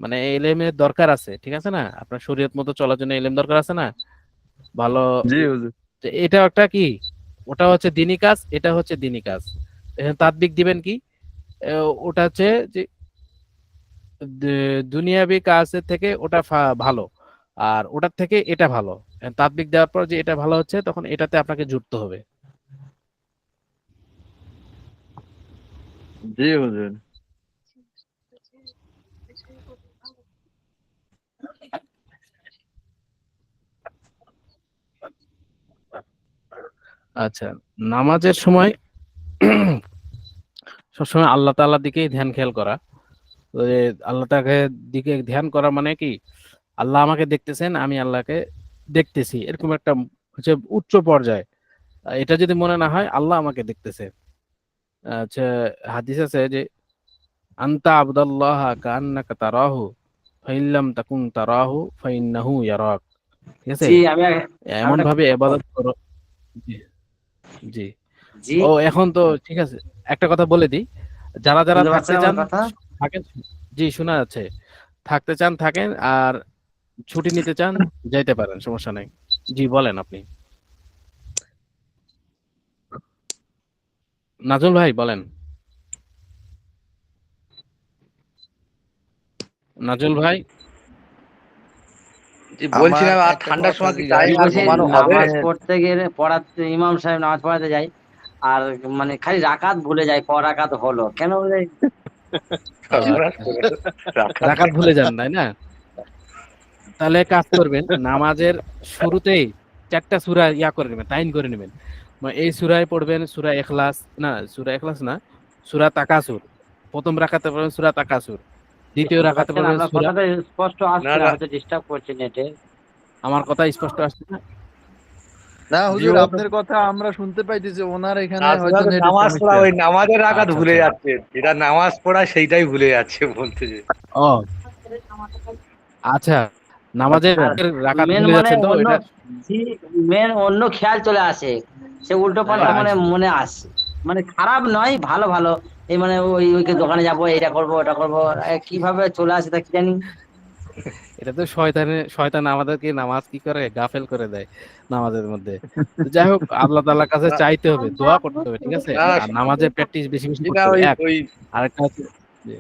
মানে এলেমের দরকার আছে, ঠিক আছে না? আপনার শরীয়ত মতো চলার জন্য এলেম দরকার আছে না, ভালো। জি হুজুর। তো এটা একটা কি, ওটা হচ্ছে দিনী কাজ, এটা হচ্ছে দিনী কাজ। এখানে তাদবিক দিবেন কি, ওটা হচ্ছে যে দুনিয়াবি কাজের থেকে ওটা ভালো, আর ওটার থেকে এটা ভালো। তাদবিক দেওয়ার পর যে এটা ভালো হচ্ছে, তখন এটাতে আপনাকে জুড়তে হবে। জি হুজুর। আচ্ছা, নামাজের সময় সবসময় আল্লাহ তাআলার দিকেই ধ্যান খেয়াল করা। তো আল্লাহ তাআলাকে দিকে ধ্যান করা মানে কি, আল্লাহ আমাকে দেখতেছেন, আমি আল্লাহকে দেখতেছি, এরকম একটা হচ্ছে উচ্চ পর্যায়ে। এটা যদি মনে না হয় আল্লাহ আমাকে দেখতেছে। আচ্ছা, হাদিস আছে যে আনতা আবদাল্লাহ কান্নাকা তারাহু ফাইল্লাম তাকুন তারাহু ফাইন্নাহু ইয়ারাক। ঠিক আছে, জি আমি এমন ভাবে ইবাদত করো। জি জি। জি ও এখন তো ঠিক আছে, একটা কথা বলে দিই, যারা যারা শুনতে থাকতে পাচ্ছেন আমার চান কথা? থাকেন। জি শোনা যাচ্ছে। থাকতে চান থাকেন, আর ছুটি নিতে চান যাইতে পারেন, সমস্যা নাই। জি বলেন আপনি, নাজুল ভাই বলেন। নাজুল ভাই, জি আমার বলছিলাম, আর একটা ঠান্ডার কথা সময় কি জিজ্ঞাসা টাইম আমি আর বলছি কমানো হবে? নামাজ পড়তে গেলে পড়াতে ইমাম সাহেব নামাজ পড়াতে যায়, আর মানে খালি রাকাত ভুলে যায়, ক রাকাত হলো কেন বলে। আচ্ছা, রাকাত ভুলে যান তাই না? তাহলে কাজ করবেন, নামাজের শুরুতেই 4টা সূরা ইয়া করে নেবেন, তাইন করে নেবেন। এই সূরায় পড়বেন সূরা ইখলাস, না সূরা ইখলাস না, সূরা তাকাসুর। প্রথম রাকাতে পড়বেন সূরা তাকাসুর, দ্বিতীয় শুনতে রাকাতে পাচ্ছেন? পড়বেন আপনার সূরা। কথাটা স্পষ্ট না আসছে না, না হয়তো ডিস্টার্ব করছে নেটে। আমার কথা স্পষ্ট আসছে না? না জি হুজুর, ও তো আপনার কথা আমরা শুনতে পাইতেছি, ওনার এখানে আসলে হয়তো তো নেটের নামাজ পড়া, সমস্যা। ওই নামাজের রাকাত আচ্ছা ভুলে আচ্ছা। যাচ্ছে, যেটা নামাজ পড়া সেইটাই ভুলে যাচ্ছে বলতে যে। ও আচ্ছা, নামাজের আর রাকাত মেন ভুলে মানে যাচ্ছেন তো অন্য এটা। মেন অন্য খেয়াল চলে আসে, সে উল্টো এটা পাল্টা মানে আসবে। মনে আসে, মানে খারাপ নয়, ভালো ভালো, এই মানে ওই ওইকে দোকানে যাবো, এটা করবো ওটা করবো, কিভাবে চলে আসে তা কি জানি। এটা তো শয়তান আমাদেরকে নামাজ কি করে, গাফেল করে দেয় নামাজের মধ্যে। তো যাই হোক, আল্লাহ তাআলার কাছে না চাইতে হবে, দোয়া করতে হবে, ঠিক আছে? না, আর নামাজের প্র্যাকটিস বেশি বেশি এটা করতে হবে, ওই এক। ওই আরেকটা হচ্ছে যে,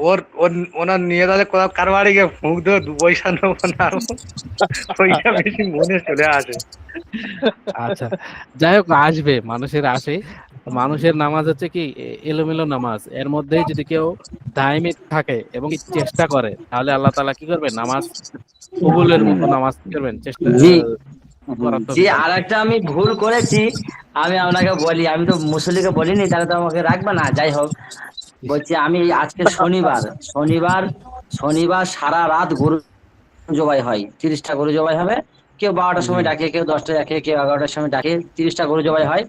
ওর ওর ওনার নিয়ে তাহলে কোথাও কারবারে গিয়ে ফুঁক দেবো, 2 পয়সা নেবো না, ওইটা বেশি মনে চলে আসে। আচ্ছা যাই হোক, আসবে, মানুষের আসে। মানুষের নামাজ হচ্ছে কি এলোমেলো নামাজ, এর মধ্যেই যদি কেউ দায়মি থাকে এবং কি চেষ্টা করে, তাহলে আল্লাহ তাআলা কি করবে, নামাজ কবুলের মতো নামাজ কি করবেন, চেষ্টা জি করার জি, তৌফিক দান আর করবেন। একটা আমি ভুল করেছি, আমি আপনাকে বলি, আমি তো মুসল্লিকে বলিনি, তাহলে তো আমাকে রাখবে না। যাই হোক, বলছি আমি আজকে শনিবার, শনিবার শনিবার সারা রাত গরু জবাই হয়, 30টা গরু জবাই হবে। কেউ 12টার জি সময় ডাকে, কেউ 10টায় ডাকে, কেউ 11টার সময় ডাকে, 30টা গরু জবাই হয়।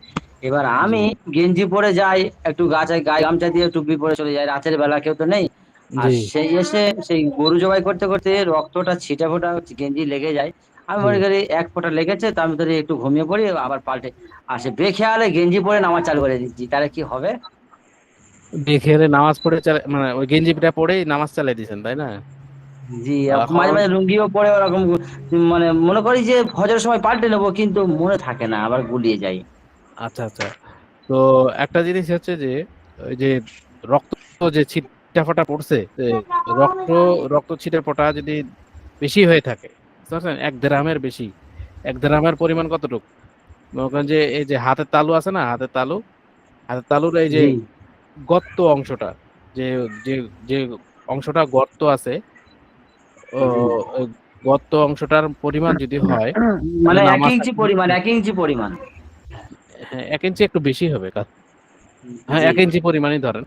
এবার জি আমি গেঞ্জি পরে যাই, একটু গায়ে গামছা দিয়ে টুপি পরে চলে যাই, রাতের বেলা কেউ তো নেই। আর জি সেই এসে সেই গরু জবাই করতে করতে রক্তটা ছিটে ফোটা গেঞ্জি লেগে যায়। আমি জি। মনে করি এক ফোঁটা লেগেছে, তো আমি ধরি একটু ঘুমিয়ে পড়ি, আবার পাল্টে আসে বেখেয়ালে গেঞ্জি পরে নামাজ চালু করে দিচ্ছি, তাহলে কি হবে? বেখেরে নামাজ পড়ে মানে ওই গেঞ্জিটা পরেই নামাজ চালিয়ে দিয়েছেন তাই না? জি, মাঝে এখন মাঝে লুঙ্গিও পরে ওরকম, মানে মনে করি যে ফজরের সময় পাল্টে নেবো, কিন্তু মনে থাকে না, আবার গুলিয়ে যাই। আচ্ছা আচ্ছা, তো একটা জিনিস হচ্ছে যে ওই যে রক্ত যে ছিটা ফোটা পড়ছে, রক্ত রক্ত ছিটে ফোটা যদি বেশি হয়ে থাকে, বুঝতে পারছেন? 1 গ্রামের বেশি, 1 গ্রামের পরিমাণ কতটুকু, মনে করেন যে এই যে হাতের তালু আছে না, হাতের তালুর এই যে জি গর্ত অংশটা, যে যে যে অংশটা গর্ত আছে, ও জি, ওই গর্ত অংশটার পরিমাণ যদি হয়, তাহলে মানে এক নামাজটা ইঞ্চি কি, পরিমাণ, 1 ইঞ্চি পরিমাণ। হ্যাঁ 1 ইঞ্চি একটু বেশি হবে, হ্যাঁ জি 1 ইঞ্চি পরিমাণই ধরেন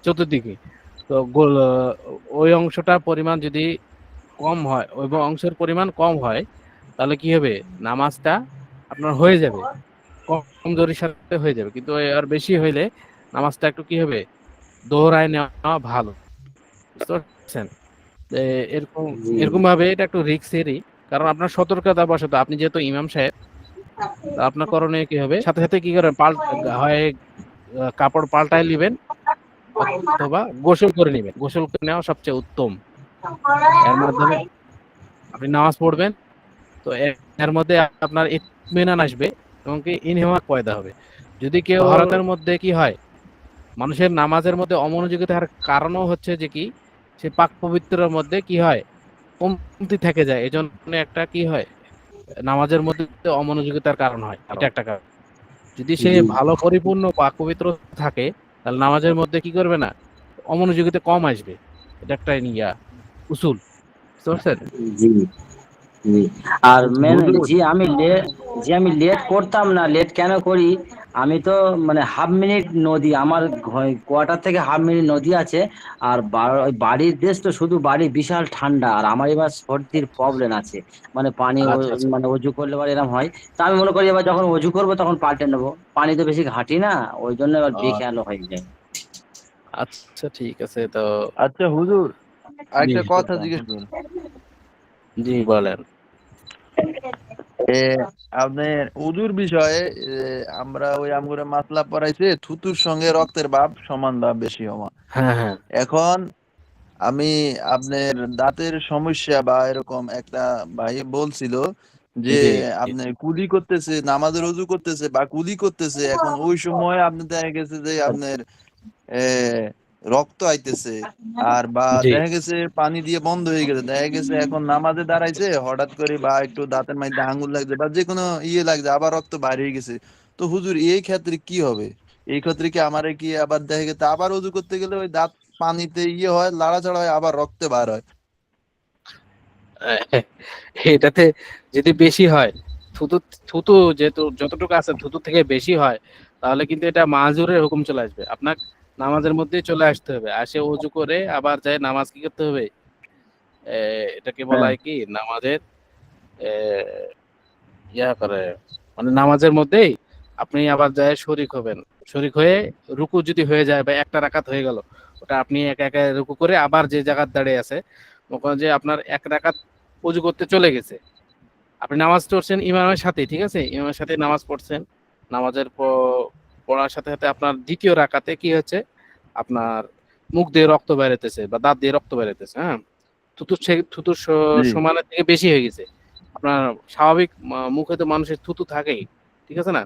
চতুর্দিকে। তো ওই অংশটার পরিমাণ যদি কম হয়, ওই অংশের পরিমাণ কম হয়, তাহলে কি হবে, নামাজটা আপনার হয়ে যাবে, কমজোরির সাথে হয়ে যাবে, কিন্তু আর বেশি হইলে নামাজটা একটু কি হবে, দোহরায় নেওয়া ভালো, বুঝতে পারছেন? এরকম জি এরকম ভাবে এটা একটু রিস্কেরই, কারণ আপনার সতর্কতা বশত আপনি যেহেতু ইমাম সাহেব, তা আপনার করণীয় কি হবে, সাথে সাথে কি করেন, হয় কাপড় পাল্টায় নেবেন অথবা গোসল করে নেবেন। গোসল করে নেওয়া সবচেয়ে উত্তম। এর মাধ্যমে আপনি নামাজ পড়বেন, তো এর মধ্যে আপনার ইতমিনান আসবে এবং কি ইনহিমাক পয়দা হবে। যদি কেউ হরাতের মধ্যে কি হয়, মানুষের নামাজের মধ্যে অমনোযোগী থাকার কারণও হচ্ছে যে কি, সে পাক পবিত্রের মধ্যে কি হয়, কমতি থেকে যায়, এজন্য একটা কি হয়, নামাজের মধ্যে অমনোযোগিতার কারণ হয়, এটা একটা কারণ। যদি সে জি ভালো পরিপূর্ণ পাক পবিত্র থাকে, তাহলে নামাজের মধ্যে কি করবে না, অমনোযোগিতা কম আসবে। এটা একটা উসুল, বুঝতে পারছেন? জি জি। আর মেন হুজুর আমি লেট করতাম না, লেট কেন করি, আমি তো মানে হাফ মিনিট নদী আমার কোয়ার্টার থেকে হাফ মিনিট নদী আছে। আর ওই বাড়ির দেশ তো, শুধু বাড়ি বিশাল ঠান্ডা, আর আমার এবার সর্দির প্রবলেম আছে, মানে পানি আচ্ছা আচ্ছা মানে অজু করলে এবার এরকম হয়। তা আমি মনে করি এবার যখন অজু করবো তখন পাল্টে নেবো, পানি তো বেশি ঘাটি না, ওই জন্য এবার বেখেয়াল হয়ে যায়। আচ্ছা, ঠিক আছে তো। আচ্ছা হুজুর, জি আরেকটা কথা জিজ্ঞেস করুন। জি বলেন। এ আপনার উজুর বিষয়ে আমরা ওই আমগুরে মাসলা পড়াইছে থুতুর সঙ্গে রক্তের ভাব সমান বা বেশি হওয়া। হ্যাঁ হ্যাঁ এখন আমি আপনার দাঁতের সমস্যা বা এরকম একটা ভাই বলছিল যে জি জি আপনার কুলি করতেছে, নামাজের ওযু করতেছে বা কুলি করতেছে, এখন ওই সময় আপনি দেখা গেছে যে আপনার এ রক্ত আইতেছে, আর বা জি দেখা গেছে পানি দিয়ে বন্ধ হয়ে গেছে, দেখা গেছে এখন নামাজে দাঁড়াইছে হঠাৎ করে বা একটু দাঁতের মধ্যে আঙ্গুল লাগছে বা যে কোনো ইয়ে লাগছে, আবার রক্ত বাইরে হয়ে গেছে। তো হুজুর এই ক্ষেত্রে কি হবে? এই ক্ষেত্রে কি আমারে কি আবার দেখা গেছে আবার ওযু করতে গেলে ওই দাঁত পানিতে ইয়ে হয়, লাড়াচাড়া হয়, আবার রক্তে বার হয়? এটাতে যদি বেশি হয়, থুতু থুতু যেহেতু যতটুকু আছে থুতু থেকে বেশি হয়, তাহলে কিন্তু এটা মাজুরের হুকুম চলে আসবে। আপনার নামাজের মধ্যে চলে আসতে হবে, আসে ওযু করে আবার যায় নামাজ কি করতে হবে, এ, এটাকে বলা হ্যাঁ, হয় কি নামাজের এ, করে, মানে নামাজের মধ্যেই আপনি আবার যায় শরিক হবেন। শরিক হয়ে রুকু যদি হয়ে যায় বা একটা রাকাত হয়ে গেল, ওটা আপনি একা একা রুকু করে আবার যে জায়গায় দাঁড়িয়ে আছে, ওখানে যে আপনার এক রাকাত উজু করতে চলে গেছে, আপনি নামাজ পড়ছেন ইমামের সাথে, ঠিক আছে, ইমামের সাথে নামাজ পড়ছেন, নামাজের পড়ার সাথে সাথে আপনার দ্বিতীয় রাকাতে কি হচ্ছে, আপনার মুখ দিয়ে রক্ত বেরোতেছে বা দাঁত দিয়ে রক্ত বেরোতেছে, হ্যাঁ, থুতুর জি সমানের থেকে বেশি হয়ে গেছে। আপনার স্বাভাবিক মুখে তো মানুষের থুতু থাকেই, ঠিক আছে না,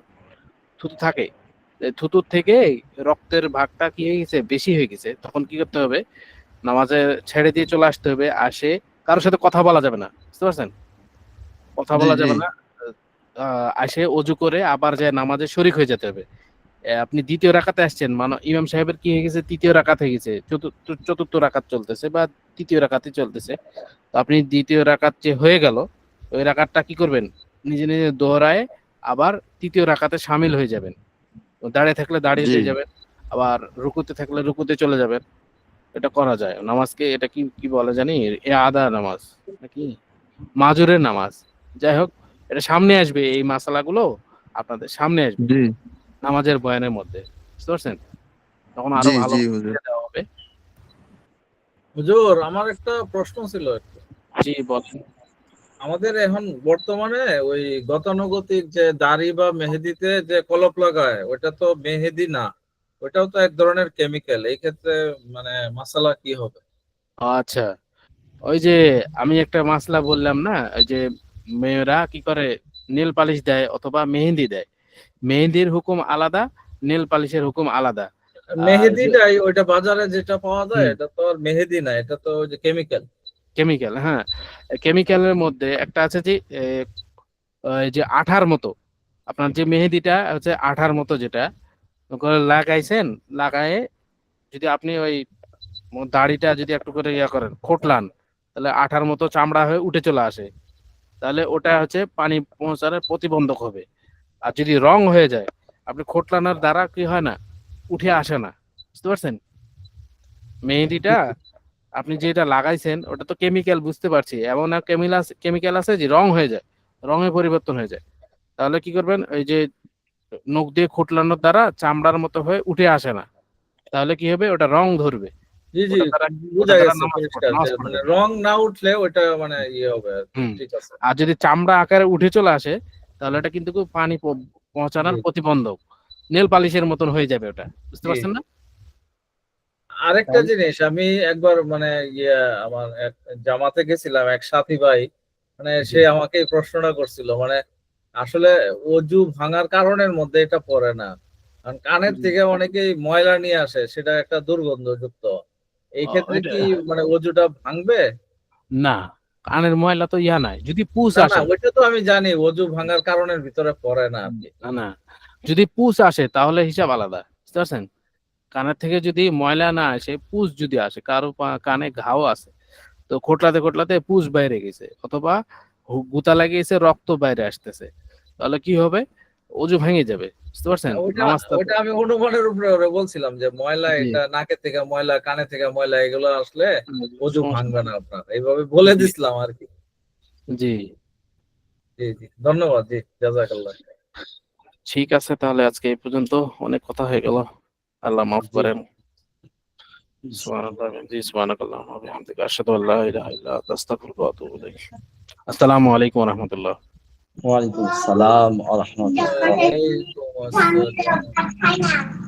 থুতু থাকে, থুতুর থেকে রক্তের ভাগটা কি হয়ে গেছে, বেশি হয়ে গেছে, তখন কি করতে হবে, নামাজে ছেড়ে দিয়ে চলে আসতে হবে। আসে কারোর সাথে কথা বলা যাবে না, বুঝতে পারছেন, কথা জি বলা জি যাবে না। আসে অজু করে আবার যায় নামাজে শরিক হয়ে যেতে হবে। আপনি দ্বিতীয় রাকাতে আসছেন, মানে ইমাম সাহেবের কি হয়ে গেছে, তৃতীয় রাকাত হয়ে গেছে, চতুর্থ রাকাত চলতেছে বা তৃতীয় রাকাতই চলতেছে, তো আপনি দ্বিতীয় রাকাত যে হয়ে গেল, ওই রাকাতটা কি করবেন, নিজে নিজে দোহরায় আবার তৃতীয় রাকাতে শামিল হয়ে যাবেন। দাঁড়িয়ে থাকলে জি দাঁড়িয়ে যাবেন, আবার রুকুতে থাকলে রুকুতে চলে যাবেন। এটা করা যায় নামাজকে, এটা কি কি বলে জানি, এ আদা নামাজ নাকি মাজুরের নামাজ, যাই হোক, এটা সামনে আসবে, এই মাসালাগুলো আপনাদের সামনে আসবে জি নামাজের বয়ানের মধ্যে, বুঝতে পারছেন, তখন আরো জি ভালো জি হুজুর। দেওয়া হবে। হুজুর, আমার একটা প্রশ্ন ছিল একটু। জি বলেন। আমাদের এখন বর্তমানে ওই গতানুগতিক যে দাড়ি বা মেহেদিতে যে কলপ লাগায়, ওটা তো মেহেদি না, ওটাও তো এক ধরনের কেমিক্যাল। এই ক্ষেত্রে মানে মাসালা কি হবে? আচ্ছা, ওই যে আমি একটা মাসলা বললাম না, ওই যে মেয়েরা কি করে, নেল পালিশ দেয় অথবা মেহেন্দি দেয়, মেহেন্দির হুকুম আলাদা, নেল পালিশের হুকুম আলাদা। আর মেহেদিটাই ওইটা বাজারে যেটা পাওয়া যায়, হুম, এটা তো আর মেহেদি না, এটা তো ওই যে কেমিক্যাল। কেমিক্যাল, হ্যাঁ, কেমিক্যালের মধ্যে একটা আছে যে ওই যে আঠার মতো, আপনার যে মেহেদিটা হচ্ছে আঠার মতো, যেটা করে লাগাইছেন, লাগায়ে যদি আপনি ওই দাড়িটা যদি একটু করে ইয়া করেন, খোটলান, তাহলে আঠার মতো চামড়া হয়ে উঠে চলে আসে, তাহলে ওটা হচ্ছে পানি পৌঁছানোর প্রতিবন্ধক হবে। আর যদি রং হয়ে যায়, আপনি খোটলানোর দ্বারা কি হয় না, উঠে আসে না, বুঝতে পারছেন, মেহেদিটা আপনি যেটা লাগাইছেন ওটা তো কেমিক্যাল, বুঝতে পারছি, এমন এক কেমিক্যাল আছে যে রং হয়ে যায়, রঙে পরিবর্তন হয়ে যায়, তাহলে কি করবেন, এই যে নখ দিয়ে খুটলানোর দ্বারা চামড়ার মতো হয়ে উঠে আসে না, তাহলে কি হবে, ওটা রং ধরবে। জি জি, ওটা দ্বারা বুঝা দ্বারা গেছে নামাজ পরিষ্কার, নামাজ যে পড়বে মানে না। রং না উঠলে ওটা মানে ইয়ে হবে আর কি। হুম। ঠিক আছে। আর যদি চামড়া আকারে উঠে চলে আসে, তাহলে এটা কিন্তু খুব পানি পৌঁছানোর জি প্রতিবন্ধক, নেল পালিশের মতন হয়ে যাবে ওটা, বুঝতে জি। পারছেন না? আরেকটা জিনিস, আমি একবার মানে আমার এক জামাতে গেছিলাম, এক সাথী ভাই মানে সে আমাকে এই প্রশ্নটা করছিল, মানে আসলে অজু ভাঙার কারণের মধ্যে এটা পড়ে না, কারণ কানের থেকে অনেকেই ময়লা নিয়ে আসে, সেটা একটা দুর্গন্ধযুক্ত। এই ক্ষেত্রে ওইটা কি মানে অজুটা ভাঙবে? না, কানের ময়লা তো ইয়া নাই, যদি পুষ না না, আসে। ওইটা তো আমি জানি অজু ভাঙার কারণের ভিতরে পড়ে না আর কি। না না, যদি পুষ আসে তাহলে হিসাব আলাদা, বুঝতে পারছেন? কানের থেকে যদি ময়লা না আসে, পুষ যদি আসে, কারো কানে ঘাও আছে, তো খোটলাতে খোটলাতে পুষ বাইরে গেছে, অথবা গুতা লাগিয়েছে, রক্ত বাইরে আসতেছে, তাহলে কি হবে, অজু ভেঙে যাবে, বুঝতে পারছেন? ওইটা নামাজটা ওইটা আমি অনুমানের উপরে ওরে বলছিলাম যে ময়লা, জি এটা নাকের থেকে ময়লা, কানে থেকে ময়লা, এগুলো আসলে অজু সমস্যা ভাঙবে না আপনার, এইভাবে বলে জি দিছিলাম আর কি। জি। জি জি, ধন্যবাদ, জি জাযাকাল্লাহ। ঠিক আছে, তাহলে আজকে এই পর্যন্ত, অনেক কথা হয়ে গেল, আল্লাহ মাফ জি করেন। সুবহানাল্লাহ, জি সুবহানাকাল্লাহুম্মা ওয়া বিহামদিকা, আশহাদু আল্লা ইলাহা ইল্লা আনতা, আস্তাগফিরুকা ওয়া আতুবু ইলাইক। আসসালামু আলাইকুম ওয়া রাহমাতুল্লাহ। ওয়ালাইকুম আসসালাম ওয়া রাহমাতুল্লাহ। ওয়ালাইকুম আসসালাম।